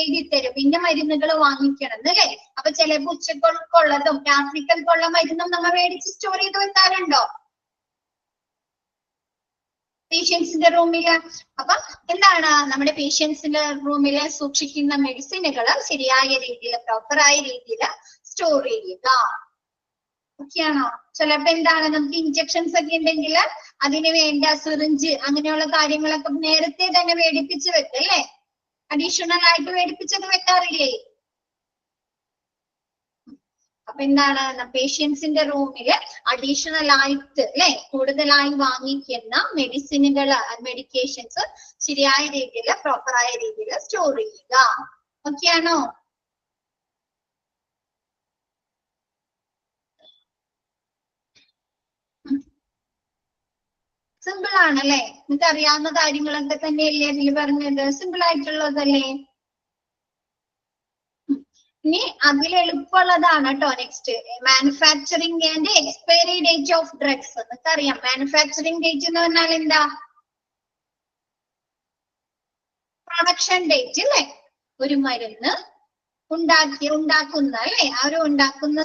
എഴുതി തരും പിന്നെ മരുന്നുകൾ വാങ്ങിക്കണം അല്ലെ? അപ്പൊ ചിലപ്പോ ഉച്ചക്കൊള്ളതും രാത്രിക്കൊള്ള മരുന്നും നമ്മൾ മേടിച്ച് സ്റ്റോർ ചെയ്ത് വെക്കാറുണ്ടോ പേഷ്യൻസിന്റെ റൂമില്? അപ്പൊ എന്താണ്? നമ്മുടെ പേഷ്യൻസിന്റെ റൂമില് സൂക്ഷിക്കുന്ന മെഡിസിനുകൾ ശരിയായ രീതിയിൽ പ്രോപ്പറായ രീതിയിൽ സ്റ്റോർ ചെയ്യുക. ഓക്കെയാണോ? ചിലപ്പോ എന്താണ്? നമുക്ക് ഇഞ്ചക്ഷൻസ് ഒക്കെ ഉണ്ടെങ്കിൽ അതിന് വേണ്ട സിറിഞ്ച് അങ്ങനെയുള്ള കാര്യങ്ങളൊക്കെ നേരത്തെ തന്നെ മേടിപ്പിച്ച് വെക്കും അല്ലേ? അഡീഷണൽ ആയിട്ട് മേടിപ്പിച്ചത് വെക്കാറില്ലേ? അപ്പൊ എന്താണ്? പേഷ്യൻസിന്റെ റൂമില് അഡീഷണൽ ആയിട്ട് അല്ലെ കൂടുതലായി വാങ്ങിക്കുന്ന മെഡിസിനുകൾ മെഡിക്കേഷൻസ് ശരിയായ രീതിയിൽ പ്രോപ്പറായ രീതിയിൽ സ്റ്റോർ ചെയ്യുക. ഓക്കെയാണോ? സിമ്പിൾ ആണല്ലേ? നിങ്ങൾക്ക് അറിയാവുന്ന കാര്യങ്ങളൊക്കെ തന്നെയല്ലേ ഇതിൽ പറഞ്ഞത്? സിമ്പിൾ ആയിട്ടുള്ളതല്ലേ? ഇനി അതിൽ എളുപ്പമുള്ളതാണ് കേട്ടോ. Next manufacturing and expiry date of drugs. നിങ്ങൾക്ക് അറിയാം മാനുഫാക്ചറിങ് ഡേറ്റ് എന്ന് പറഞ്ഞാൽ എന്താ? പ്രൊഡക്ഷൻ ഡേറ്റ് അല്ലേ? ഒരു മരുന്ന് ഉണ്ടാക്കുന്ന അല്ലെ? ആ ഒരു ഉണ്ടാക്കുന്ന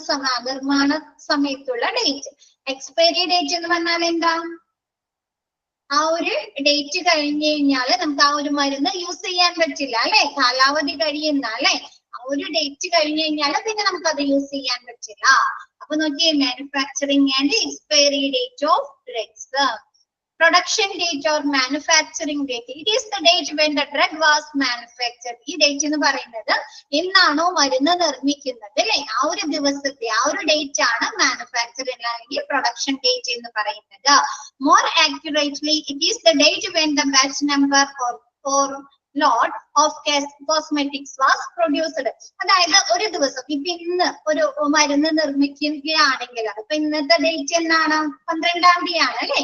നിർമ്മാണ സമയത്തുള്ള ഡേറ്റ്. എക്സ്പയറി ഡേറ്റ് എന്ന് പറഞ്ഞാൽ എന്താ? ആ ഒരു ഡേറ്റ് കഴിഞ്ഞു കഴിഞ്ഞാല് നമുക്ക് ആ ഒരു മരുന്ന് യൂസ് ചെയ്യാൻ പറ്റില്ല അല്ലെ? കാലാവധി കഴിയുന്ന അല്ലെ? ആ ഒരു ഡേറ്റ് കഴിഞ്ഞു കഴിഞ്ഞാല് പിന്നെ നമുക്ക് അത് യൂസ് ചെയ്യാൻ പറ്റില്ല. അപ്പൊ നോക്കിയേ, manufacturing and expiry date of drugs. Production date or manufacturing date, it is the date when the drug was manufactured. ഈ ഡേറ്റ് എന്ന് പറയുന്നത് എന്നാണോ മരുന്ന് നിർമ്മിക്കുന്നത് അല്ലെ? ആ ഒരു ദിവസത്തെ ആ ഒരു ഡേറ്റ് ആണ് മാനുഫാക്ചറിങ് അല്ലെങ്കിൽ പ്രൊഡക്ഷൻ ഡേറ്റ് എന്ന് പറയുന്നത്. More accurately it is the date when the batch number or lot of cosmetics was produced. അതായത് ഒരു ദിവസം ഇപ്പൊ ഇന്ന് ഒരു മരുന്ന് നിർമ്മിക്കുകയാണെങ്കിൽ ഇപ്പൊ ഇന്നത്തെ ഡേറ്റ് എന്നാണ്? 12-ാം തീയതിയാണ് അല്ലെ?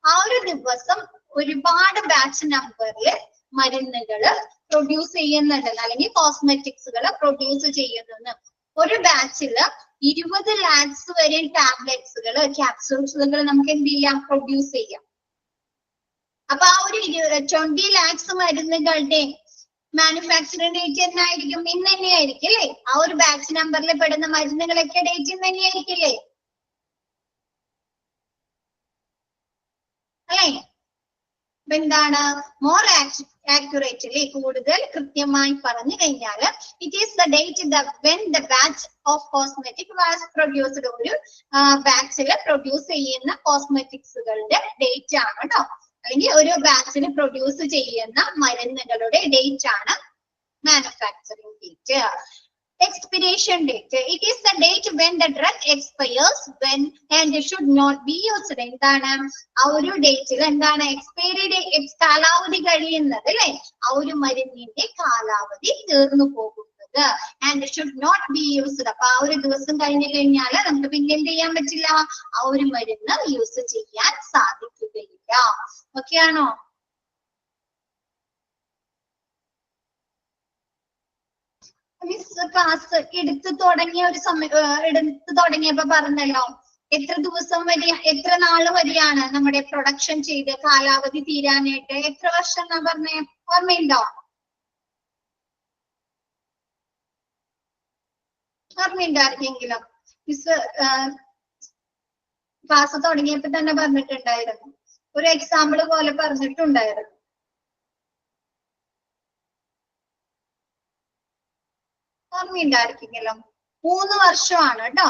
ആ ഒരു ദിവസം ഒരുപാട് ബാച്ച് നമ്പറിൽ മരുന്നുകള് പ്രൊഡ്യൂസ് ചെയ്യുന്നുണ്ട് അല്ലെങ്കിൽ കോസ്മെറ്റിക്സുകൾ പ്രൊഡ്യൂസ് ചെയ്യുന്നുണ്ട്. ഒരു ബാച്ചില് 20 lakhs വരെ ടാബ്ലറ്റ്സുകൾ ക്യാപ്സൂൾസുകൾ നമുക്ക് എന്ത് ചെയ്യാം? പ്രൊഡ്യൂസ് ചെയ്യാം. അപ്പൊ ആ ഒരു 20 lakhs മരുന്നുകളുടെ മാനുഫാക്ചറിംഗ് ഡേറ്റ് എന്നായിരിക്കും? ഇന്ന് തന്നെയായിരിക്കും അല്ലേ? ആ ഒരു ബാച്ച് നമ്പറിൽ പെടുന്ന മരുന്നുകളൊക്കെ ഡേറ്റ് ഇന്ന് തന്നെയായിരിക്കില്ലേ? അല്ലേ? അപ്പൊ എന്താണ്? മോർ ആക്യുറേറ്റ്ലി, കൂടുതൽ കൃത്യമായി പറഞ്ഞു കഴിഞ്ഞാൽ it is the date when the batch of cosmetic was produced. ഒരു ബാച്ചിൽ പ്രൊഡ്യൂസ് ചെയ്യുന്ന കോസ്മെറ്റിക്സുകളുടെ ഡേറ്റ് ആണ് കേട്ടോ. അല്ലെങ്കിൽ ഒരു ബാച്ചിൽ പ്രൊഡ്യൂസ് ചെയ്യുന്ന മരുന്നുകളുടെ ഡേറ്റ് ആണ് manufacturing date. Expiration date, it is the date when the drug expires when and should not be used. എന്താണ്? ആ ഒരു ഡേറ്റിൽ എന്താണ്? എക്സ്പയറി ഡേറ്റ്, കാലാവധി കഴിയുന്നത് അല്ലെ? ആ ഒരു മരുന്നിന്റെ കാലാവധി തീർന്നു പോകുന്നത്. And should not be used. അപ്പൊ ആ ഒരു ദിവസം കഴിഞ്ഞു കഴിഞ്ഞാല് നമുക്ക് പിന്നെ എന്ത് ചെയ്യാൻ പറ്റില്ല? ആ ഒരു മരുന്ന് യൂസ് ചെയ്യാൻ സാധിക്കുകയില്ല. ഓക്കെ ആണോ? ക്ലാസ് എടുത്തു തുടങ്ങിയപ്പോ പറഞ്ഞല്ലോ എത്ര ദിവസം വരെ, എത്ര നാള് വരെയാണ് നമ്മുടെ പ്രൊഡക്ഷൻ ചെയ്ത് കാലാവധി തീരാനായിട്ട്? എത്ര വർഷം എന്നാ പറഞ്ഞേ? ഓർമ്മയുണ്ടോ? ഓർമ്മയുണ്ടോ ആർക്കെങ്കിലും? മിസ് ക്ലാസ് തുടങ്ങിയപ്പോ തന്നെ പറഞ്ഞിട്ടുണ്ടായിരുന്നു. ഒരു എക്സാമ്പിൾ പോലെ പറഞ്ഞിട്ടുണ്ടായിരുന്നു. ഓർമ്മയുണ്ടായിരിക്കെങ്കിലും 3 വർഷമാണ് കേട്ടോ.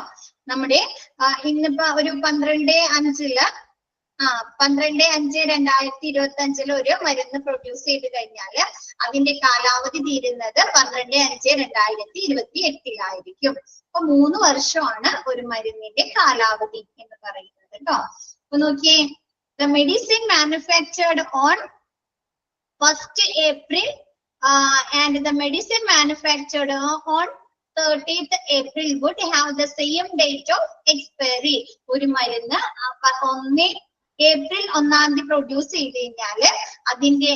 നമ്മുടെ ഇന്നിപ്പോ ഒരു 12/5 12/5/2025 ഒരു മരുന്ന് പ്രൊഡ്യൂസ് ചെയ്ത് കഴിഞ്ഞാല് അതിന്റെ കാലാവധി തീരുന്നത് 12/5/2028 അപ്പൊ 3 വർഷമാണ് ഒരു മരുന്നിന്റെ കാലാവധി എന്ന് പറയുന്നത് കേട്ടോ. അപ്പൊ നോക്കിയേ, the medicine manufactured on 1st April and the medicine manufactured on 30th April would have the same date of expiry. ഒരു മരുന്ന് 1 ഏപ്രിൽ 1-ാം തീയതി പ്രൊഡ്യൂസ് ചെയ്ത് കഴിഞ്ഞാല് അതിന്റെ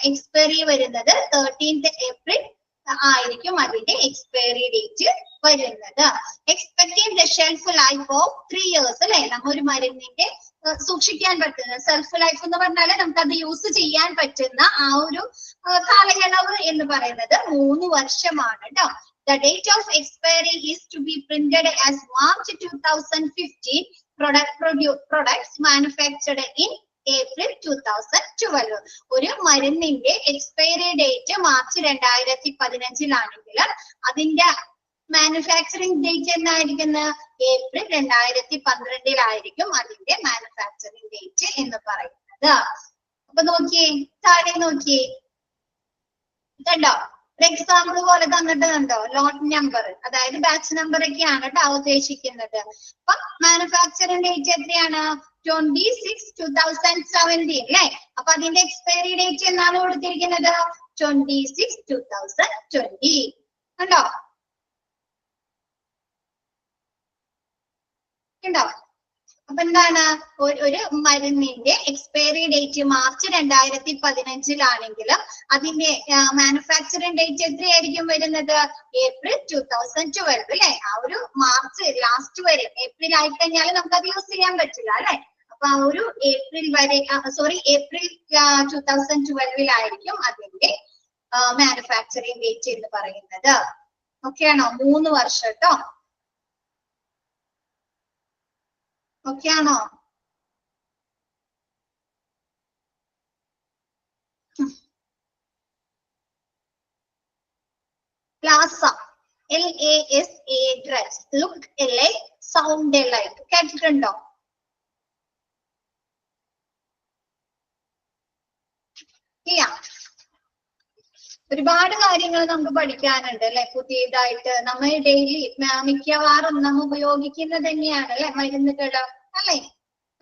എക്സ്പയറി വരുന്നത് 13th ഏപ്രിൽ ആയിരിക്കും അതിന്റെ എക്സ്പയറി ഡേറ്റ് വരുന്നത്. Expecting the shelf life of 3 years അല്ലെ. നമ്മ ഒരു മരുന്നിന്റെ സൂക്ഷിക്കാൻ പറ്റുന്ന സെൽഫ് ലൈഫ് എന്ന് പറഞ്ഞാല് നമുക്ക് അത് യൂസ് ചെയ്യാൻ പറ്റുന്ന ആ ഒരു കാലയളവ് എന്ന് പറയുന്നത് 3 വർഷമാണ് കേട്ടോ. The date of expiry is to be printed as March 2015. Products manufactured in April 2012. ഒരു മരുന്നിന്റെ എക്സ്പയറി ഡേറ്റ് മാർച്ച് 2015 അതിന്റെ മാനുഫാക്ചറിംഗ് ഡേറ്റ് എന്നായിരിക്കുന്നത് ഏപ്രിൽ 2012 അതിന്റെ മാനുഫാക്ചറിംഗ് ഡേറ്റ് എന്ന് പറയുന്നത്. അപ്പൊ നോക്കിയേ, താഴെ നോക്കിയേ, കണ്ടോ? ഒരു എക്സാമ്പിൾ പോലെ തന്നിട്ട് കണ്ടോ, ലോട്ട് നമ്പർ അതായത് ബാച്ച് നമ്പർ ഒക്കെയാണ് കേട്ടോ ഉദ്ദേശിക്കുന്നത്. അപ്പൊ മാനുഫാക്ചറിംഗ് ഡേറ്റ് എത്രയാണ്? 26/2017 അല്ലെ. അപ്പൊ അതിന്റെ എക്സ്പയറി ഡേറ്റ് എന്നാണ് കൊടുത്തിരിക്കുന്നത് 26/2020. കണ്ടോ? കണ്ടോ? അപ്പൊ എന്താണ്, ഒരു മരുന്നിന്റെ എക്സ്പയറി ഡേറ്റ് മാർച്ച് 2015 അതിന്റെ മാനുഫാക്ചറിംഗ് ഡേറ്റ് എത്രയായിരിക്കും വരുന്നത്? ഏപ്രിൽ 2012 അല്ലെ. ആ ഒരു മാർച്ച് ലാസ്റ്റ് വരെ, ഏപ്രിൽ ആയിക്കഴിഞ്ഞാൽ നമുക്ക് അത് യൂസ് ചെയ്യാൻ പറ്റില്ല അല്ലെ. അപ്പൊ ആ ഒരു ഏപ്രിൽ 2012 അതിന്റെ മാനുഫാക്ചറിംഗ് ഡേറ്റ് എന്ന് പറയുന്നത്. ഓക്കെ ആണോ? 3 വർഷം കേട്ടോ. ഓക്കെ ആണോ? Lhasa, LASA drugs look alike, sound alike. കേട്ടിട്ടുണ്ടോ? ഇല്ല. ഒരുപാട് കാര്യങ്ങൾ നമുക്ക് പഠിക്കാനുണ്ട് അല്ലെ. പുതിയതായിട്ട് നമ്മൾ ഡെയിലി മിക്കവാറും നമ്മൾ ഉപയോഗിക്കുന്നത് തന്നെയാണ് അല്ലെ മരുന്നുകൾ അല്ലെ.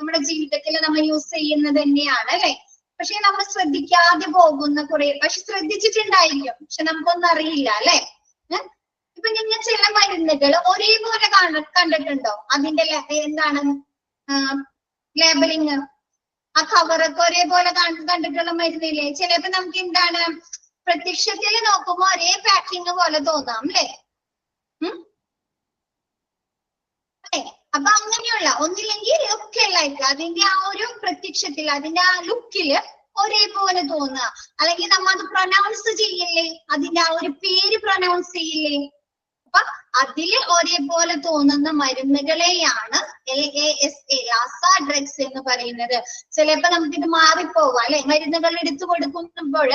നമ്മുടെ ജീവിതത്തിൽ നമ്മൾ യൂസ് ചെയ്യുന്നത് തന്നെയാണ് അല്ലെ. പക്ഷെ നമ്മൾ ശ്രദ്ധിക്കാതെ പോകുന്ന കുറെ, പക്ഷെ ശ്രദ്ധിച്ചിട്ടുണ്ടായിരിക്കും, പക്ഷെ നമുക്കൊന്നും അറിയില്ല അല്ലെ. ഇപ്പൊ നിങ്ങൾ ചില മരുന്നുകൾ ഒരേപോലെ കണ്ടിട്ടുണ്ടോ? അതിന്റെ എന്താണ് ലേബലിങ്, ആ കവറൊക്കെ ഒരേപോലെ കണ്ടിട്ടുള്ള മരുന്നില്ലേ? ചിലപ്പോ നമുക്ക് എന്താണ് പ്രത്യക്ഷത്തിൽ നോക്കുമ്പോ ഒരേ പാക്കിങ് പോലെ തോന്നാം അല്ലേ. അപ്പൊ അങ്ങനെയുള്ള ഒന്നില്ലെങ്കിൽ ലുക്ക് ലൈക്ക് അതിന്റെ ആ ഒരു പ്രത്യക്ഷത്തിൽ അതിന്റെ ആ ലുക്കില് ഒരേപോലെ തോന്നുക, അല്ലെങ്കിൽ നമ്മ അത് പ്രൊനൗൺസ് ചെയ്യില്ലേ, അതിന്റെ ആ ഒരു പേര് പ്രൊനൗൺസ് ചെയ്യില്ലേ, അപ്പൊ അതില് ഒരേപോലെ തോന്നുന്ന മരുന്നുകളെയാണ് LASA ലാസ ഡ്രഗ്സ് എന്ന് പറയുന്നത്. ചിലപ്പോ നമുക്കിത് മാറിപ്പോവാം അല്ലെ. മരുന്നുകൾ എടുത്തു കൊടുക്കുമ്പോൾ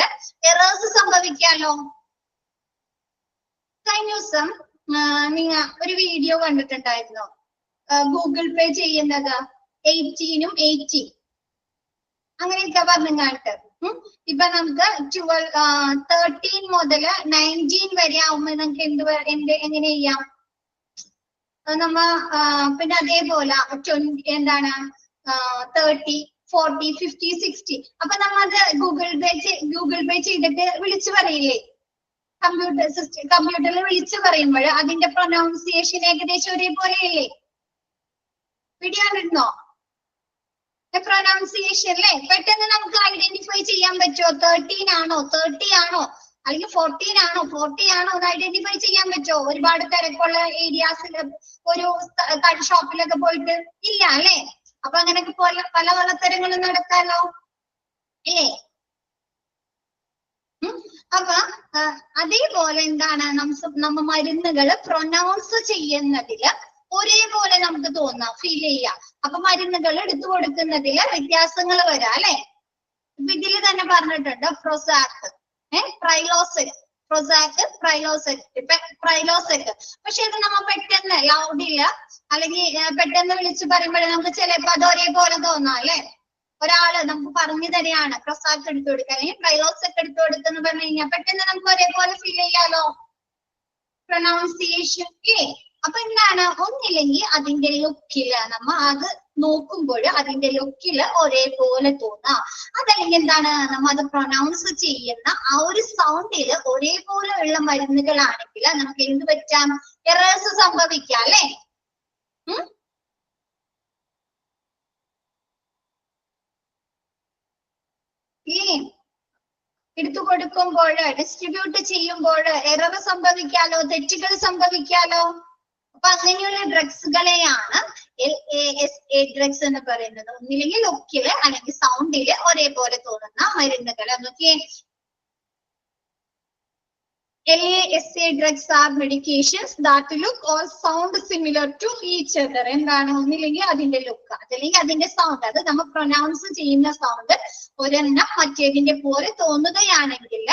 എറേഴ്സ് സംഭവിക്കാലോ. കഴിഞ്ഞ ദിവസം നിങ്ങ ഒരു വീഡിയോ കണ്ടിട്ടുണ്ടായിരുന്നോ? ഗൂഗിൾ പേ ചെയ്യുന്നത് 18 80 അങ്ങനെയൊക്കെ പറഞ്ഞങ്ങാട്ട്. ഇപ്പൊ നമുക്ക് 13 മുതൽ 19 വരെ ആവുമ്പോ നമുക്ക് എങ്ങനെ ചെയ്യാം? നമ്മ പിന്നെ അതേപോലെ 20 30 40 50 60 അപ്പൊ നമ്മ അത് ഗൂഗിൾ പേ ചെയ്തിട്ട് വിളിച്ചു പറയില്ലേ? കമ്പ്യൂട്ടറിൽ വിളിച്ചു പറയുമ്പോൾ അതിന്റെ പ്രൊനൗൺസിയേഷൻ ഏകദേശം ഒരേപോലെയല്ലേ? വീഡിയോ കണ്ടിരുന്നോ? പ്രൊനൗൺസിയേഷൻ അല്ലേ പെട്ടെന്ന് നമുക്ക് ഐഡന്റിഫൈ ചെയ്യാൻ പറ്റുമോ? 13 ആണോ 30 ആണോ അല്ലെങ്കിൽ 14 ആണോ 40 ആണോ എന്ന് ഐഡന്റിഫൈ ചെയ്യാൻ പറ്റുമോ? ഒരുപാട് തിരക്കുള്ള ഏരിയാസിൽ ഒരു ഷോപ്പിലൊക്കെ പോയിട്ട് ഇല്ല അല്ലെ. അപ്പൊ അങ്ങനെയൊക്കെ പല തരങ്ങളും നടക്കാലോ ഇല്ലേ. അപ്പൊ അതേപോലെ എന്താണ് നമ്മ മരുന്നുകൾ പ്രൊനൗൺസ് ചെയ്യുന്നതില് ഒരേപോലെ നമുക്ക് തോന്നാം, ഫീൽ ചെയ്യാം. അപ്പൊ മരുന്നുകൾ എടുത്തു കൊടുക്കുന്നതില് വ്യത്യാസങ്ങൾ വരാം അല്ലെ. ഇപ്പൊ ഇതില് തന്നെ പറഞ്ഞിട്ടുണ്ട് പ്രൊസാക്ക്, പ്രൈലോസെക്. പക്ഷെ ഇത് നമ്മ പെട്ടെന്ന് ലൗഡില് അല്ലെങ്കിൽ പെട്ടെന്ന് വിളിച്ചു പറയുമ്പോഴേ നമുക്ക് ചിലപ്പോ അത് ഒരേപോലെ തോന്നാം അല്ലെ. ഒരാള് നമുക്ക് പറഞ്ഞു തരികയാണ് പ്രൊസാക്ക് എടുത്തു കൊടുക്കുക അല്ലെങ്കിൽ പ്രൈലോസെക് എടുത്തു കൊടുക്കുന്ന പറഞ്ഞു കഴിഞ്ഞാൽ പെട്ടെന്ന് നമുക്ക് ഒരേപോലെ ഫീൽ ചെയ്യാലോ പ്രൊനൗൺസിയേഷൻ. അപ്പൊ എന്താണ്, ഒന്നില്ലെങ്കിൽ അതിന്റെ ലുക്കില് നമ്മ അത് നോക്കുമ്പോൾ അതിന്റെ ലുക്കില് ഒരേപോലെ തോന്നാം. അതല്ലെങ്കിൽ എന്താണ്, നമ്മ അത് പ്രൊനൗൺസ് ചെയ്യുന്ന ആ ഒരു സൗണ്ടില് ഒരേപോലെ ഉള്ള മരുന്നുകളാണെങ്കിൽ നമുക്ക് എന്ത് പറ്റാം? എറേഴ്സ് സംഭവിക്കാം അല്ലെ. ഇല്ലേ? എടുത്തു കൊടുക്കുമ്പോൾ, ഡിസ്ട്രിബ്യൂട്ട് ചെയ്യുമ്പോൾ എറർ സംഭവിക്കാലോ, തെറ്റുകൾ സംഭവിക്കാലോ. അപ്പൊ അങ്ങനെയുള്ള ഡ്രഗ്സുകളെയാണ് LASA ഡ്രഗ്സ് എന്ന് പറയുന്നത്. ഒന്നില്ലെങ്കിൽ ലുക്കില് അല്ലെങ്കിൽ സൗണ്ടില് ഒരേപോലെ തോന്നുന്ന മരുന്നുകൾ. എന്നൊക്കെ LASA drugs are medications that look or sound similar to each other. എന്താണ്? ഒന്നില്ലെങ്കിൽ അതിന്റെ ലുക്ക്, അതല്ലെങ്കിൽ അതിന്റെ സൗണ്ട്, അത് നമ്മൾ പ്രൊനൗൺസ് ചെയ്യുന്ന സൗണ്ട് ഒരെണ്ണം മറ്റേതിന്റെ പോലെ തോന്നുകയാണെങ്കിൽ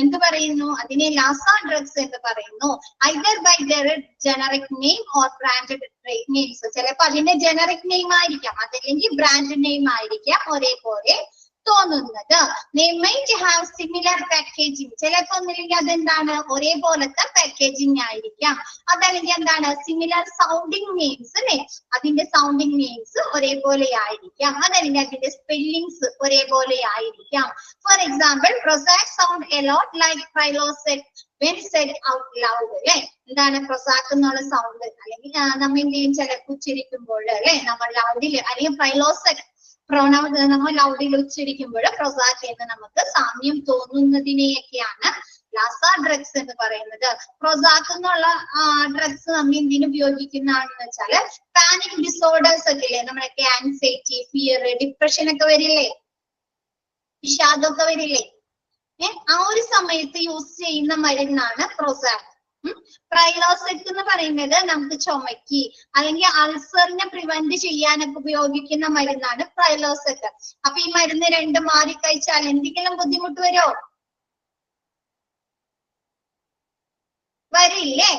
എന്ത് പറയുന്നു? അതിനെ ലാസ ഡ്രഗ്സ് എന്ന് പറയുന്നു. either by their generic name or branded names. ചിലപ്പോൾ അതിന്റെ ജനറിക് നെയിം ആയിരിക്കാം, അതല്ലെങ്കിൽ ബ്രാൻഡ് നെയിം ആയിരിക്കാം ഒരേപോലെ തോന്നുന്നത്. they might have similar packaging. ചിലപ്പോൾ ഒന്നില്ലെങ്കിൽ അതെന്താണ്? ഒരേപോലത്തെ പാക്കേജിങ് ആയിരിക്കാം. അതല്ലെങ്കിൽ എന്താണ്? സിമിലർ സൗണ്ടിങ് നെയിംസ് അല്ലെ, അതിന്റെ സൗണ്ടിങ് നെയിംസ് ഒരേപോലെ ആയിരിക്കാം. അതല്ലെങ്കിൽ അതിന്റെ സ്പെല്ലിങ്സ് ഒരേപോലെ ആയിരിക്കാം. For example, Prozac sound a lot like Prilosec when said out loud. അല്ലെ, എന്താണ് പ്രൊസാക് എന്നുള്ള സൗണ്ട്, അല്ലെങ്കിൽ നമ്മൾ എന്തെയും ചിലപ്പോൾ ഉച്ചരിക്കുമ്പോൾ അല്ലെ, നമ്മൾ ലൗഡിൽ, അല്ലെങ്കിൽ Prilosec പ്രൊനൗൺ നമ്മൾ ലൗഡിൽ ഉച്ചരിക്കുമ്പോൾ പ്രൊസാക് എന്ന് നമുക്ക് സാമ്യം തോന്നുന്നതിനെയൊക്കെയാണ് ലാസ ഡ്രഗ്സ് എന്ന് പറയുന്നത്. പ്രൊസാക് എന്നുള്ള ഡ്രഗ്സ് നമ്മൾ എന്തിനു ഉപയോഗിക്കുന്നതാണെന്ന് വെച്ചാല് പാനിക് ഡിസോർഡേഴ്സ് ഒക്കെ ഇല്ലേ, നമ്മളൊക്കെ ആൻസൈറ്റി, ഫിയർ, ഡിപ്രഷൻ ഒക്കെ വരില്ലേ, വിഷാദമൊക്കെ വരില്ലേ, ആ ഒരു സമയത്ത് യൂസ് ചെയ്യുന്ന മരുന്നാണ് പ്രൊസാക്. Prilosec എന്ന് പറയുന്നത് നമുക്ക് ചുമക്കി അല്ലെങ്കിൽ അൾസറിനെ പ്രിവെന്റ് ചെയ്യാനൊക്കെ ഉപയോഗിക്കുന്ന മരുന്നാണ് Prilosec. അപ്പൊ ഈ മരുന്ന് രണ്ടും മാറി കഴിച്ചാൽ എന്തെങ്കിലും ബുദ്ധിമുട്ട് വരുമോ? വരില്ലേ?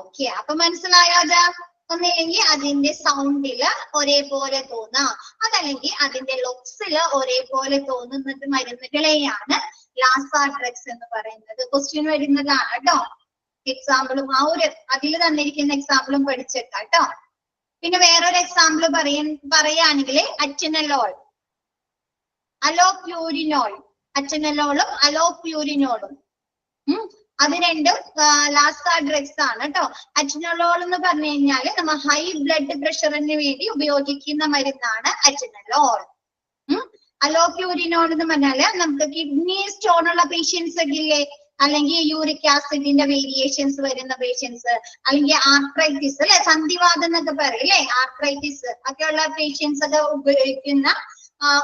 ഓക്കെ. അപ്പൊ മനസ്സിലായോ? അത് ഒന്നില്ലെങ്കിൽ അതിന്റെ സൗണ്ടില് ഒരേപോലെ തോന്നാം, അതല്ലെങ്കിൽ അതിന്റെ ലുക്സില് ഒരേപോലെ തോന്നുന്നത് മരുന്നുകളെയാണ് ലാസ ഡ്രഗ്സ് എന്ന് പറയുന്നത്. ക്വസ്റ്റ്യൻ വരുന്നതാണ് കേട്ടോ. എക്സാമ്പിളും ആ ഒരു അതിൽ തന്നിരിക്കുന്ന എക്സാമ്പിളും പഠിച്ചേക്കാം കേട്ടോ. പിന്നെ വേറൊരു എക്സാമ്പിൾ പറയുകയാണെങ്കിൽ അറ്റനലോൾ, അലോപ്യൂരിനോൾ. അറ്റനലോളും അലോപ്യൂരിനോളും അത് രണ്ടും ലാസ ഡ്രഗ്സ് ആണ് കേട്ടോ. അറ്റനലോൾ എന്ന് പറഞ്ഞു കഴിഞ്ഞാൽ നമ്മൾ ഹൈ ബ്ലഡ് പ്രഷറിന് വേണ്ടി ഉപയോഗിക്കുന്ന മരുന്നാണ് അറ്റനലോൾ. അലോപ്യൂരിനോൾ എന്ന് പറഞ്ഞാല് നമുക്ക് കിഡ്നി സ്റ്റോൺ ഉള്ള പേഷ്യൻസ് ഒക്കെ ഇല്ലേ, അല്ലെങ്കിൽ യൂറിക് ആസിഡിന്റെ വേരിയേഷൻസ് വരുന്ന പേഷ്യൻസ്, അല്ലെങ്കിൽ ആർത്രൈറ്റിസ് അല്ലെ, സന്ധിവാദം എന്നൊക്കെ പറയും അല്ലെ, ആർത്രൈറ്റിസ് ഒക്കെ ഉള്ള പേഷ്യൻസ് ഒക്കെ ഉപയോഗിക്കുന്ന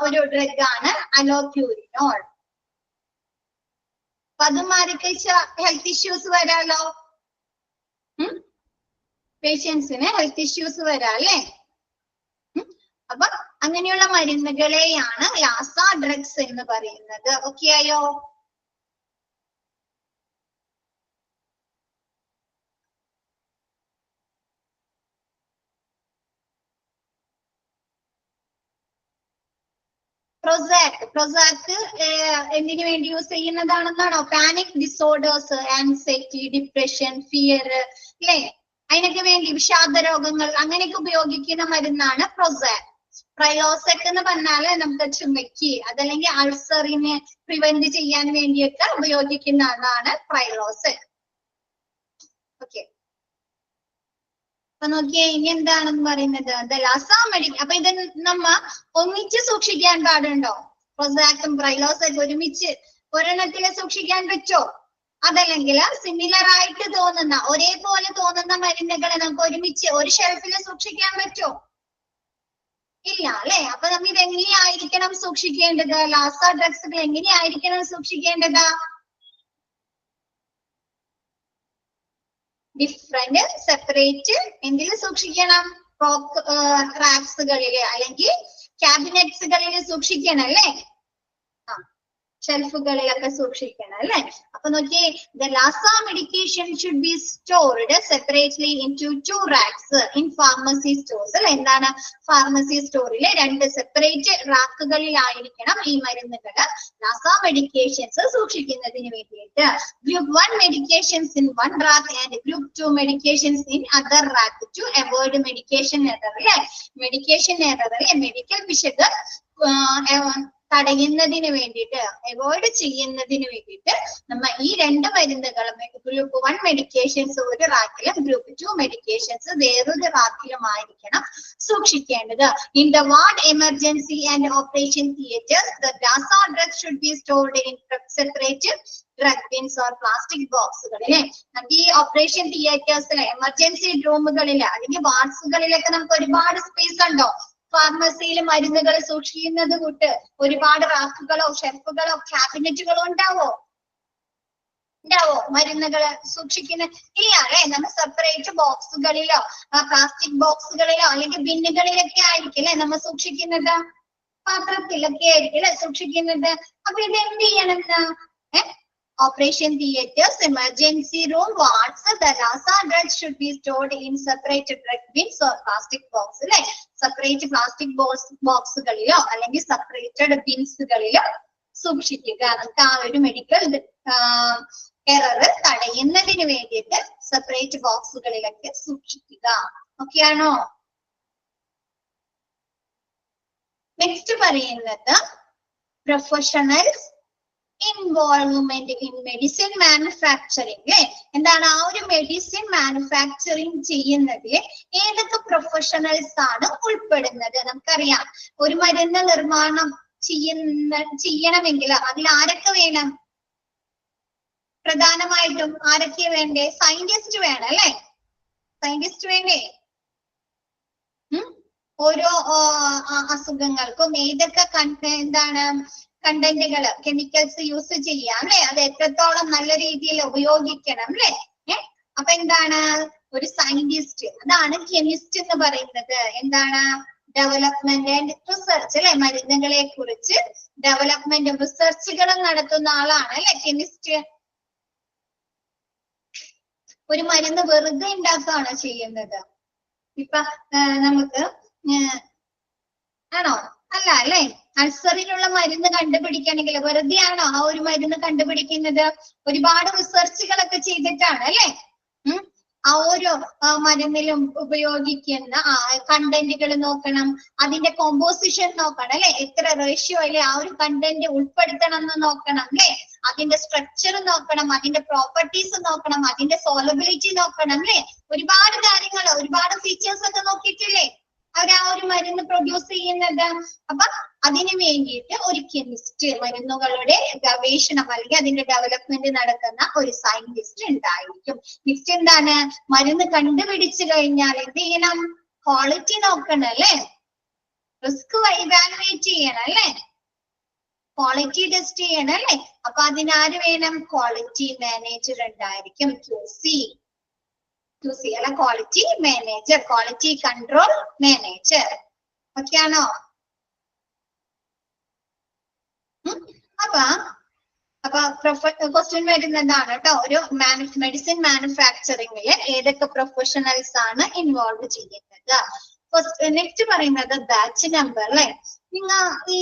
ഒരു ഡ്രഗ് ആണ് അലോപ്യൂരിനോൾ. അപ്പൊ അത് മാറിക്കഴിച്ച ഹെൽത്ത് ഇഷ്യൂസ് വരാലോ, പേഷ്യൻസിന് ഹെൽത്ത് ഇഷ്യൂസ് വരാം അല്ലെ. അപ്പൊ അങ്ങനെയുള്ള മരുന്നുകളെയാണ് ലാസ ഡ്രഗ്സ് എന്ന് പറയുന്നത്. ഓക്കെ ആയോ? പ്രൊസാക് എന്തിനു വേണ്ടി യൂസ് ചെയ്യുന്നതാണെന്നാണോ? Panic disorders, anxiety, depression, fear അല്ലെ, അതിനൊക്കെ വേണ്ടി, വിഷാദ രോഗങ്ങൾ അങ്ങനെയൊക്കെ ഉപയോഗിക്കുന്ന മരുന്നാണ് പ്രൊസാക്. Prilosec എന്ന് പറഞ്ഞാല് നമുക്ക് ചുമക്കി, അതല്ലെങ്കിൽ അൾസറിനെ പ്രിവെന്റ് ചെയ്യാൻ വേണ്ടിയൊക്കെ ഉപയോഗിക്കുന്നതാണ് Prilosec. ഓക്കെ. അപ്പൊ നോക്കിയേ, ഇനി എന്താണെന്ന് പറയുന്നത് ലാസ മെഡിക്കൽ. അപ്പൊ ഇത് നമ്മ ഒന്നിച്ച് സൂക്ഷിക്കാൻ പാടുണ്ടോ? പ്രൊസാക്കും Prilosec ഒരുമിച്ച് ഒരെണ്ണത്തില് സൂക്ഷിക്കാൻ പറ്റോ? അതല്ലെങ്കിൽ സിമിലർ ആയിട്ട് തോന്നുന്ന, ഒരേപോലെ തോന്നുന്ന മരുന്നുകളെ നമുക്ക് ഒരുമിച്ച് ഒരു ഷെൽഫിൽ സൂക്ഷിക്കാൻ പറ്റോ? ഇല്ല അല്ലെ. അപ്പൊ നമ്മൾ ഇത് എങ്ങനെയായിരിക്കണം സൂക്ഷിക്കേണ്ടത്? ലാസ ഡ്രഗ്സുകൾ എങ്ങനെയായിരിക്കണം സൂക്ഷിക്കേണ്ടത്? ഡിഫറെന്റ് സെപ്പറേറ്റ് എന്തിൽ സൂക്ഷിക്കണം? റാക്സുകളില് അല്ലെങ്കിൽ ക്യാബിനറ്റ്സുകളിൽ സൂക്ഷിക്കണം അല്ലെ, ഷെൽഫുകളിലൊക്കെ സൂക്ഷിക്കണം അല്ലെ. അപ്പൊ നോക്കിയേ, the Lassa medication should be stored separately into 2 racks in pharmacy stores. അല്ലെ, എന്താണ്? ഫാർമസി സ്റ്റോറിലെ 2 സെപ്പറേറ്റ് റാക്കുകളിലായിരിക്കണം ഈ മരുന്നുകള് ലാസ മെഡിക്കേഷൻസ് സൂക്ഷിക്കുന്നതിന് വേണ്ടിയിട്ട്. Group 1 medications in one rack and group 2 medications in other rack to avoid medication error. അല്ലെ, മെഡിക്കേഷൻ എറർ അല്ലെ, medical പിശക് തടയുന്നതിന് വേണ്ടിയിട്ട്, അവോയ്ഡ് ചെയ്യുന്നതിന് വേണ്ടിയിട്ട് നമ്മ ഈ 2 മരുന്നുകളും ഗ്രൂപ്പ് 1 മെഡിക്കേഷൻസ് ഒരു റാക്കിലും ഗ്രൂപ്പ് 2 മെഡിക്കേഷൻസ് വേറൊരു റാക്കിലുമായിരിക്കണം സൂക്ഷിക്കേണ്ടത്. In the ward emergency and operation theatres the DASA drugs should be stored in separate drug bins or plastic ബോക്സുകളിലെ. നമുക്ക് ഈ ഓപ്പറേഷൻ തിയേറ്റേഴ്സിലെ എമർജൻസി റൂമുകളിൽ അല്ലെങ്കിൽ വാർഡ്സുകളിലൊക്കെ നമുക്ക് ഒരുപാട് സ്പേസ് ഉണ്ടോ? ഫാർമസിയിൽ മരുന്നുകൾ സൂക്ഷിക്കുന്നത് കൂട്ട് ഒരുപാട് റാക്കുകളോ ഷെൽഫുകളോ ക്യാബിനറ്റുകളോ ഉണ്ടാവോ? മരുന്നുകള് സൂക്ഷിക്കുന്ന ഇല്ല അല്ലെ? നമ്മൾ സെപ്പറേറ്റ് ബോക്സുകളിലോ പ്ലാസ്റ്റിക് ബോക്സുകളിലോ അല്ലെങ്കിൽ ബിന്നുകളിലൊക്കെ ആയിരിക്കും അല്ലെ നമ്മൾ സൂക്ഷിക്കുന്നത്, പാത്രത്തിലൊക്കെ ആയിരിക്കും അല്ലെ സൂക്ഷിക്കുന്നത്. അപ്പൊ ഇത് എന്ത് ചെയ്യണം? Operation theaters, emergency room, wards, the DASA drugs should be stored in separate drug bins or plastic box. Like separate plastic boxുകളിലോ അല്ലെങ്കിൽ separated binsകളിലോ സൂക്ഷിക്കുക. നമുക്ക് ആ ഒരു മെഡിക്കൽ എറർ തടയുന്നതിന് വേണ്ടിയിട്ട് സെപ്പറേറ്റ് ബോക്സുകളിലൊക്കെ സൂക്ഷിക്കുക. ഓക്കെ ആണോ? നെക്സ്റ്റ് പറയുന്നത് professionals involvement in medicine manufacturing. എന്താണ് ആ ഒരു മെഡിസിൻ മാനുഫാക്ചറിങ് ചെയ്യുന്നതിൽ ഏതൊക്കെ പ്രൊഫഷണൽസ് ആണ് ഉൾപ്പെടുന്നത്? നമുക്കറിയാം ഒരു മരുന്ന് നിർമ്മാണം ചെയ്യണമെങ്കിൽ അതിൽ ആരൊക്കെ വേണം? പ്രധാനമായിട്ടും ആരൊക്കെ വേണ്ടേ? സയന്റിസ്റ്റ് വേണം അല്ലെ? സയന്റിസ്റ്റ് വേണ്ടേ? ഓരോ അസുഖങ്ങൾക്കും ഏതൊക്കെ എന്താണ് കണ്ടന്റുകൾ കെമിക്കൽസ് യൂസ് ചെയ്യാം അല്ലെ? അത് എത്രത്തോളം നല്ല രീതിയിൽ ഉപയോഗിക്കണം അല്ലെ? അപ്പൊ എന്താണ് ഒരു സയന്റിസ്റ്റ്, അതാണ് കെമിസ്റ്റ് എന്ന് പറയുന്നത്. എന്താണ്? ഡെവലപ്മെന്റ് ആൻഡ് റിസർച്ച് അല്ലെ? മരുന്നുകളെ കുറിച്ച് ഡെവലപ്മെന്റും റിസർച്ചുകളും നടത്തുന്ന ആളാണ് അല്ലെ കെമിസ്റ്റ്. ഒരു മരുന്ന് വെറുതെ ഉണ്ടാക്കുകയാണോ ചെയ്യുന്നത്? ഇപ്പൊ നമുക്ക് ആണോ? അല്ല അല്ലെ? അൾസറിനുള്ള മരുന്ന് കണ്ടുപിടിക്കണമെങ്കിൽ വെറുതെ ആണോ ആ ഒരു മരുന്ന് കണ്ടുപിടിക്കുന്നത്? ഒരുപാട് റിസർച്ചുകളൊക്കെ ചെയ്തിട്ടാണ് അല്ലെ? ആ ഓരോ മരുന്നിലും ഉപയോഗിക്കുന്ന കണ്ടന്റുകൾ നോക്കണം, അതിന്റെ കോമ്പോസിഷൻ നോക്കണം അല്ലെ? എത്ര റേഷ്യോയില് ആ ഒരു കണ്ടന്റ് ഉൾപ്പെടുത്തണം എന്ന് നോക്കണം അല്ലെ? അതിന്റെ സ്ട്രക്ചർ നോക്കണം, അതിന്റെ പ്രോപ്പർട്ടീസ് നോക്കണം, അതിന്റെ സോളബിലിറ്റി നോക്കണം അല്ലെ? ഒരുപാട് കാര്യങ്ങൾ, ഒരുപാട് ഫീച്ചേഴ്സ് ഒക്കെ നോക്കിയിട്ടില്ലേ അവർ ആ ഒരു മരുന്ന് പ്രൊഡ്യൂസ് ചെയ്യുന്നത്? അപ്പൊ അതിനു വേണ്ടിയിട്ട് ഒരു കെമിസ്റ്റ്, മരുന്നുകളുടെ ഗവേഷണം അല്ലെങ്കിൽ അതിന്റെ ഡെവലപ്മെന്റ് നടക്കുന്ന ഒരു സയന്റിസ്റ്റ് ഉണ്ടായിരിക്കും. നെക്സ്റ്റ് എന്താണ്? മരുന്ന് കണ്ടുപിടിച്ചു കഴിഞ്ഞാൽ എന്ത് ചെയ്യണം? ക്വാളിറ്റി നോക്കണം അല്ലെ? റിസ്ക് ഇവാലുവേറ്റ് ചെയ്യണം അല്ലെ? ക്വാളിറ്റി ടെസ്റ്റ് ചെയ്യണം അല്ലെ? അപ്പൊ അതിനാര് വേണം? ക്വാളിറ്റി മാനേജർ ഉണ്ടായിരിക്കും. QC അല്ല, quality manager, quality control manager. Okay ആണോ? അപ്പൊ ക്വസ്റ്റ്യൻ വരുന്നതാണ് കേട്ടോ. ഒരു മെഡിസിൻ മാനുഫാക്ചറിംഗില് ഏതൊക്കെ പ്രൊഫഷണൽസ് ആണ് ഇൻവോൾവ് ചെയ്യുന്നത്? നെക്സ്റ്റ് പറയുന്നത് ബാച്ച് നമ്പർ അല്ലെ? നിങ്ങൾ ഈ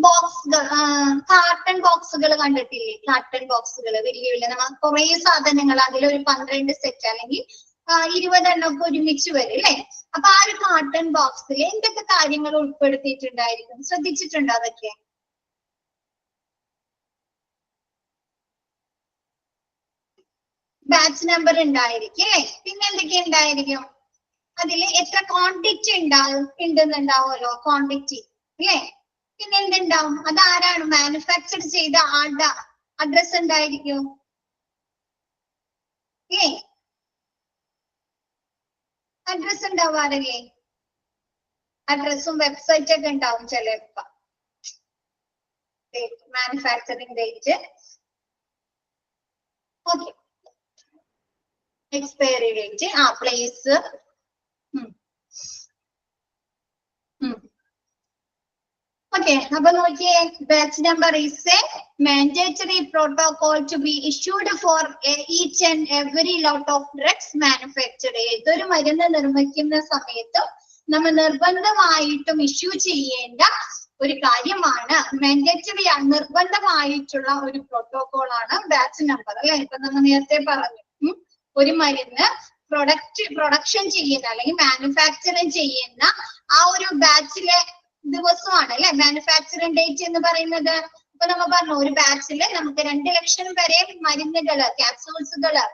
ബോക്സുകൾ, കാർട്ടൺ ബോക്സുകൾ കണ്ടിട്ടില്ലേ? കാർട്ടൺ ബോക്സുകൾ വലിയ വലിയ നമ്മൾ കുറെ സാധനങ്ങൾ അതിലൊരു 12 സെറ്റ് അല്ലെങ്കിൽ 20 എണ്ണമൊക്കെ ഒരുമിച്ച് വരും അല്ലെ? അപ്പൊ ആ ഒരു കാർട്ടൺ ബോക്സിൽ എന്തൊക്കെ കാര്യങ്ങൾ ഉൾപ്പെടുത്തിയിട്ടുണ്ടായിരിക്കും? ശ്രദ്ധിച്ചിട്ടുണ്ടോ അതൊക്കെ? ബാച്ച് നമ്പർ ഉണ്ടായിരിക്കും അല്ലെ? പിന്നെ എന്തൊക്കെ ഉണ്ടായിരിക്കും? അതിൽ എത്ര ക്വാണ്ടിറ്റി ഉണ്ടെന്നുണ്ടാവുമല്ലോ, ക്വാണ്ടിറ്റി അല്ലെ? പിന്നെ എന്തുണ്ടാവും? അതാരാണ് മാനുഫാക്ചർ ചെയ്ത ആളുടെ അഡ്രസ് ഉണ്ടായിരിക്കും ഏ? അഡ്രസ് ഉണ്ടാവാറില്ലേ? അഡ്രസ്സും വെബ്സൈറ്റ് ഒക്കെ ഉണ്ടാവും ചിലപ്പോ. Manufacturing date, okay, expiry date, place. Okay, അപ്പൊ നോക്കിയേ, batch number is a mandatory protocol to be issued for each and every lot of drugs manufactured. ഏതൊരു മരുന്ന് നിർമ്മിക്കുന്ന സമയത്തും നമ്മൾ നിർബന്ധമായിട്ടും ഇഷ്യൂ ചെയ്യേണ്ട ഒരു കാര്യമാണ്, മാൻഡേറ്ററി നിർബന്ധമായിട്ടുള്ള ഒരു പ്രോട്ടോകോൾ ആണ് ബാച്ച് നമ്പർ അല്ലെ? ഇപ്പൊ നമ്മൾ നേരത്തെ പറഞ്ഞു, ഒരു മരുന്ന് പ്രൊഡക്ഷൻ ചെയ്യുന്ന അല്ലെങ്കിൽ മാനുഫാക്ചറിങ് ചെയ്യുന്ന ആ ഒരു ബാച്ചിലെ ദിവസമാണ് അല്ലെ മാനുഫാക്ചറിംഗ് ഡേറ്റ് എന്ന് പറയുന്നത്. ഇപ്പൊ നമ്മ പറഞ്ഞു ഒരു ബാച്ചില് നമുക്ക് 2 ലക്ഷം വരെ മരുന്നുകള്, ക്യാപ്സൂൾസുകള്,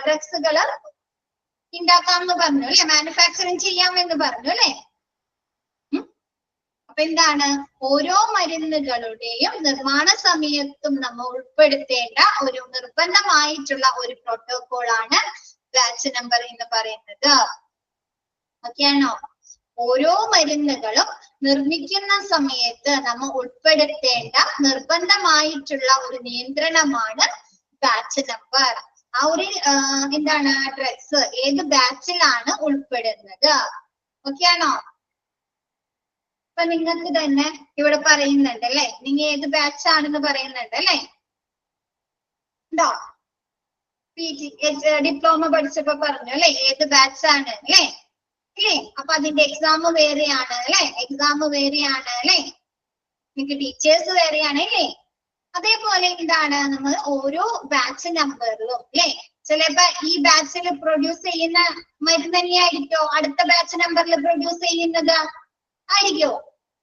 ഡ്രഗ്സുകള് ഉണ്ടാക്കാമെന്ന് പറഞ്ഞു അല്ലെ, മാനുഫാക്ചറിങ് ചെയ്യാമെന്ന് പറഞ്ഞു അല്ലെ. അപ്പൊ എന്താണ്, ഓരോ മരുന്നുകളുടെയും നിർമ്മാണ സമയത്തും നമ്മൾ ഉൾപ്പെടുത്തേണ്ട ഒരു നിർബന്ധമായിട്ടുള്ള ഒരു പ്രോട്ടോകോൾ ആണ് ബാച്ച് നമ്പർ എന്ന് പറയുന്നത്. ഓക്കെയാണോ? ഓരോ മരുന്നുകളും നിർമ്മിക്കുന്ന സമയത്ത് നമ്മൾ ഉൾപ്പെടുത്തേണ്ട നിർബന്ധമായിട്ടുള്ള ഒരു നിയന്ത്രണമാണ് ബാച്ച് നമ്പർ. ആ ഒരു എന്താണ് ഡ്രഗ്സ് ഏത് ബാച്ചിലാണ് ഉൾപ്പെടുന്നത്. ഓക്കെയാണോ? ഇപ്പൊ നിങ്ങൾക്ക് തന്നെ ഇവിടെ പറയുന്നുണ്ട് അല്ലെ, നിങ്ങൾ ഏത് ബാച്ച് ആണെന്ന് പറയുന്നുണ്ട് അല്ലെ. ഉണ്ടോ? ഡിപ്ലോമ പഠിച്ചപ്പോ പറഞ്ഞു അല്ലെ ഏത് ബാച്ച് ആണ് അല്ലെ. അല്ലേ? അപ്പൊ അതിന്റെ എക്സാം വേറെയാണ് അല്ലെ, എക്സാം വേറെയാണ് അല്ലെ, നിങ്ങൾക്ക് ടീച്ചേഴ്സ് വേറെയാണ് അല്ലേ. അതേപോലെ എന്താണ്, നമ്മൾ ഓരോ ബാച്ച് നമ്പറിലും അല്ലെ, ചിലപ്പോ ഈ ബാച്ചിൽ പ്രൊഡ്യൂസ് ചെയ്യുന്ന മരുന്ന് തന്നെയായിരിക്കോ അടുത്ത ബാച്ച് നമ്പറിൽ പ്രൊഡ്യൂസ് ചെയ്യുന്നത്? ആയിരിക്കോ?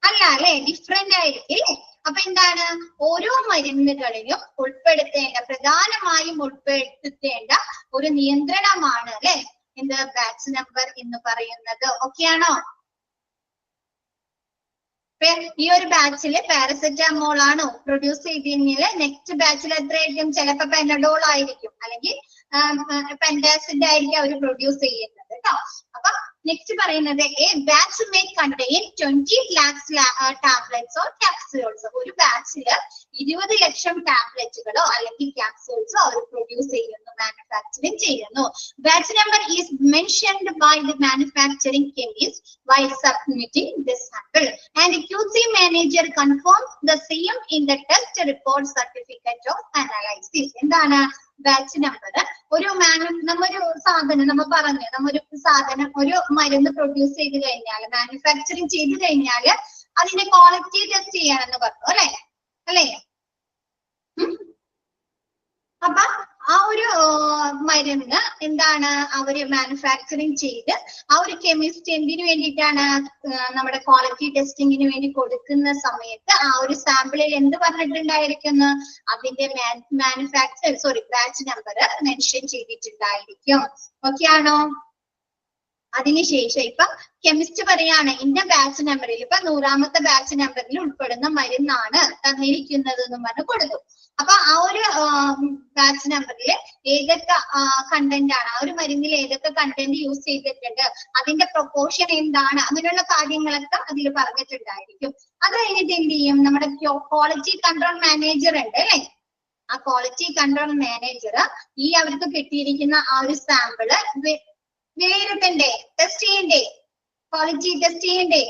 അല്ല അല്ലെ, ഡിഫറെന്റ് ആയിരിക്കും അല്ലേ. അപ്പൊ എന്താണ്, ഓരോ മരുന്നുകളിലും ഉൾപ്പെടുത്തേണ്ട, പ്രധാനമായും ഉൾപ്പെടുത്തേണ്ട ഒരു നിയന്ത്രണമാണ് അല്ലെ എന്ത് ബാച്ച് നമ്പർ എന്ന് പറയുന്നത്. ഓക്കെയാണോ? ഈ ഒരു ബാച്ചില് പാരസെറ്റാമോൾ ആണോ പ്രൊഡ്യൂസ് ചെയ്തിരുന്നെങ്കിൽ നെക്സ്റ്റ് ബാച്ചിൽ എത്രയായിരിക്കും? ചിലപ്പോ പെനഡോൾ ആയിരിക്കും, അല്ലെങ്കിൽ പെൻഡാസിഡ് ആയിരിക്കും അവർ പ്രൊഡ്യൂസ് ചെയ്യുന്നത് കേട്ടോ. അപ്പൊ നെക്സ്റ്റ് പറയുന്നത് a batch may contain 20 lakhs tablets or capsules. ഒരു ബാച്ചില് 20 ലക്ഷം ടാബ്ലറ്റുകളോ അല്ലെങ്കിൽ ക്യാപ്സ്യൂൾസോ അവർ പ്രൊഡ്യൂസ് ചെയ്യുന്നു, മാനുഫാക്ചറിങ് ചെയ്യുന്നു. Batch number is mentioned by the manufacturing chemist while submitting the sample and QC manager confirms the same in the test report certificate of analysis. എന്താണ് ബാച്ച് നമ്പർ? ഒരു നമ്മൊരു സാധനം നമ്മൾ പറഞ്ഞു, നമ്മൊരു സാധനം ഒരു മരുന്ന് പ്രൊഡ്യൂസ് ചെയ്ത് കഴിഞ്ഞാൽ, മാനുഫാക്ചറിങ് ചെയ്ത് കഴിഞ്ഞാൽ അതിന്റെ ക്വാളിറ്റി ടെസ്റ്റ് ചെയ്യാനെന്ന് പറഞ്ഞു അല്ലെ. അല്ലേ? അപ്പൊ ആ ഒരു മരുന്ന് എന്താണ് അവര് മാനുഫാക്ചറിങ് ചെയ്ത് ആ ഒരു കെമിസ്റ്റ് എന്തിനു വേണ്ടിയിട്ടാണ് നമ്മുടെ ക്വാളിറ്റി ടെസ്റ്റിങ്ങിന് വേണ്ടി കൊടുക്കുന്ന സമയത്ത് ആ ഒരു സാമ്പിളിൽ എന്ത് പറഞ്ഞിട്ടുണ്ടായിരിക്കുന്നു? അതിന്റെ ബാച്ച് നമ്പർ മെൻഷൻ ചെയ്തിട്ടുണ്ടായിരിക്കും. ഓക്കെ ആണോ? അതിനുശേഷം ഇപ്പൊ കെമിസ്റ്റ് പറയാണ് ഇന്ന ബാച്ച് നമ്പറിൽ, ഇപ്പൊ 100ാമത്തെ ബാച്ച് നമ്പറിൽ ഉൾപ്പെടുന്ന മരുന്നാണ് തന്നിരിക്കുന്നത് എന്ന് പറഞ്ഞ് കൊടുക്കും. അപ്പൊ ആ ഒരു ബാച്ച് നമ്പറിൽ ഏതൊക്കെ കണ്ടന്റ് ആണ്, ആ ഒരു മരുന്നിൽ ഏതൊക്കെ കണ്ടന്റ് യൂസ് ചെയ്തിട്ടുണ്ട്, അതിന്റെ പ്രൊപ്പോർഷൻ എന്താണ്, അങ്ങനെയുള്ള കാര്യങ്ങളൊക്കെ അതിൽ പറഞ്ഞിട്ടുണ്ടായിരിക്കും. അത് കഴിഞ്ഞിട്ട് എന്ത് ചെയ്യും, നമ്മുടെ ക്വാളിറ്റി കൺട്രോൾ മാനേജർ ഉണ്ട് അല്ലെ, ആ ക്വാളിറ്റി കൺട്രോൾ മാനേജർ ഈ അവർക്ക് കിട്ടിയിരിക്കുന്ന ആ ഒരു സാമ്പിള് വിലയിരുത്തണ്ടേ, ടെസ്റ്റ് ചെയ്യണ്ടേ, ക്വാളിറ്റി ടെസ്റ്റ് ചെയ്യണ്ടേ.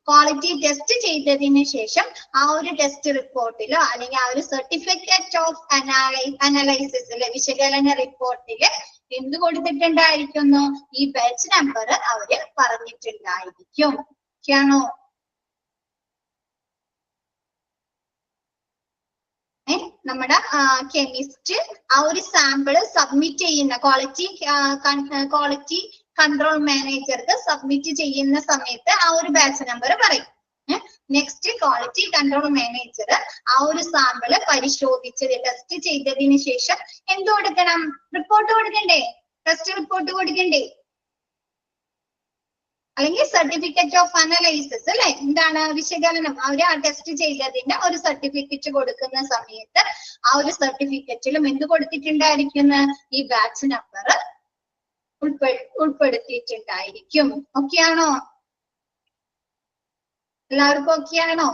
ക്വാളിറ്റി ടെസ്റ്റ് ചെയ്തതിന് ശേഷം ആ ഒരു ടെസ്റ്റ് റിപ്പോർട്ടിലോ അല്ലെങ്കിൽ ആ ഒരു സർട്ടിഫിക്കറ്റ് ഓഫ് അനലൈസിസിലെ വിശകലന റിപ്പോർട്ടില് എന്ത് കൊടുത്തിട്ടുണ്ടായിരിക്കുന്നു? ഈ ബാച്ച് നമ്പർ അവര് പറഞ്ഞിട്ടുണ്ടായിരിക്കും. ഓക്കെയാണോ? നമ്മുടെ കെമിസ്റ്റ് ആ ഒരു സാമ്പിള് സബ്മിറ്റ് ചെയ്യുന്ന ക്വാളിറ്റി കൺട്രോൾ മാനേജർക്ക് സബ്മിറ്റ് ചെയ്യുന്ന സമയത്ത് ആ ഒരു ബാച്ച് നമ്പർ പറയും. നെക്സ്റ്റ് ക്വാളിറ്റി കൺട്രോൾ മാനേജർ ആ ഒരു സാമ്പിള് പരിശോധിച്ചത് ടെസ്റ്റ് ചെയ്തതിന് ശേഷം എന്ത് കൊടുക്കണം? റിപ്പോർട്ട് കൊടുക്കണ്ടേ, ടെസ്റ്റ് റിപ്പോർട്ട് കൊടുക്കണ്ടേ, അല്ലെങ്കിൽ സർട്ടിഫിക്കറ്റ് ഓഫ് അനലൈസിസ് അല്ലെ, എന്താണ് വിശകലനം, അവര് ആ ടെസ്റ്റ് ചെയ്തതിന്റെ ഒരു സർട്ടിഫിക്കറ്റ് കൊടുക്കുന്ന സമയത്ത് ആ ഒരു സർട്ടിഫിക്കറ്റിലും എന്ത് കൊടുത്തിട്ടുണ്ടായിരിക്കുന്നു? ഈ ബാച്ച് നമ്പർ ഉൾപ്പെടുത്തിയിട്ടുണ്ടായിരിക്കും. ഓക്കെയാണോ? എല്ലാവർക്കും ഓക്കെയാണോ?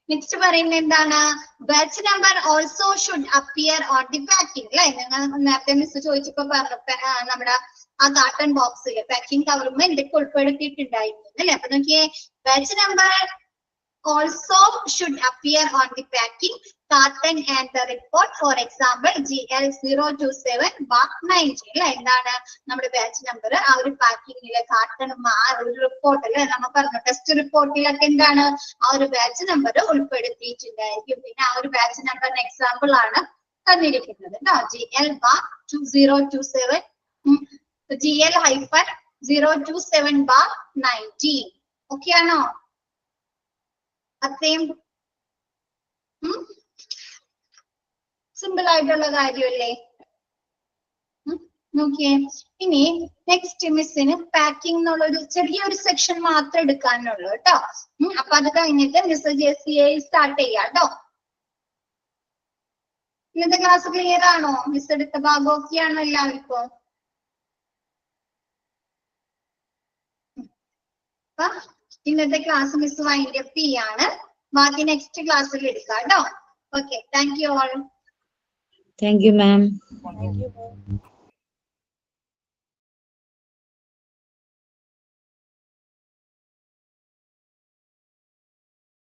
നെക്സ്റ്റ് പറയുന്നത് എന്താണ്? Batch number also should appear on the packing അല്ലെ. നിങ്ങൾ നേരത്തെ മിസ് ചോദിച്ചപ്പോ പറഞ്ഞു നമ്മുടെ ആ കാർട്ടൺ ബോക്സിൽ പാക്കിംഗ് കവറുമ്പോൾ എന്തൊക്കെ ഉൾപ്പെടുത്തിയിട്ടുണ്ടായിരുന്നു അല്ലെ. അപ്പൊ നോക്കിയേ, batch number also should appear on the packing carton and the report, for example GL027/90 അല്ലെ. എന്താണ് നമ്മുടെ ബാച്ച് നമ്പർ ആ ഒരു പാക്കിങ്ങിലെ കാർട്ടണും ആ ഒരു റിപ്പോർട്ട് അല്ലെ, നമ്മൾ പറഞ്ഞു ടെസ്റ്റ് റിപ്പോർട്ടിലൊക്കെ എന്താണ് ആ ഒരു ബാച്ച് നമ്പർ ഉൾപ്പെടുത്തിയിട്ടുണ്ടായിരിക്കും. പിന്നെ ആ ഒരു ബാച്ച് നമ്പറിന് എക്സാമ്പിൾ ആണ് തന്നിരിക്കുന്നത് കേട്ടോ. GL/2027 GL-027 027/19. ഓക്കെ ആണോ? അത്രയും സിമ്പിൾ ആയിട്ടുള്ള കാര്യമല്ലേ? നോക്കിയേ. ഇനി നെക്സ്റ്റ് മിസ്സിന് പാക്കിംഗ് എന്നുള്ള ഒരു ചെറിയൊരു സെക്ഷൻ മാത്രം എടുക്കാനുള്ളൂ കേട്ടോ. അപ്പൊ അത് കഴിഞ്ഞിട്ട് മിസ് JCA സ്റ്റാർട്ട് ചെയ്യാം കേട്ടോ. ഇന്നത്തെ ക്ലാസ് ക്ലിയർ ആണോ? മിസ് എടുത്ത ഭാഗം ഓക്കെ ആണോ എല്ലാവർക്കും? അപ്പൊ ഇന്നത്തെ ക്ലാസ് മിസ് വൈൻഡ് അപ്പ് ചെയ്യാണ്. ബാക്കി നെക്സ്റ്റ് ക്ലാസ്സിൽ എടുക്കാം കേട്ടോ. Okay, thank you all. Thank you, ma'am. Thank you, ma'am.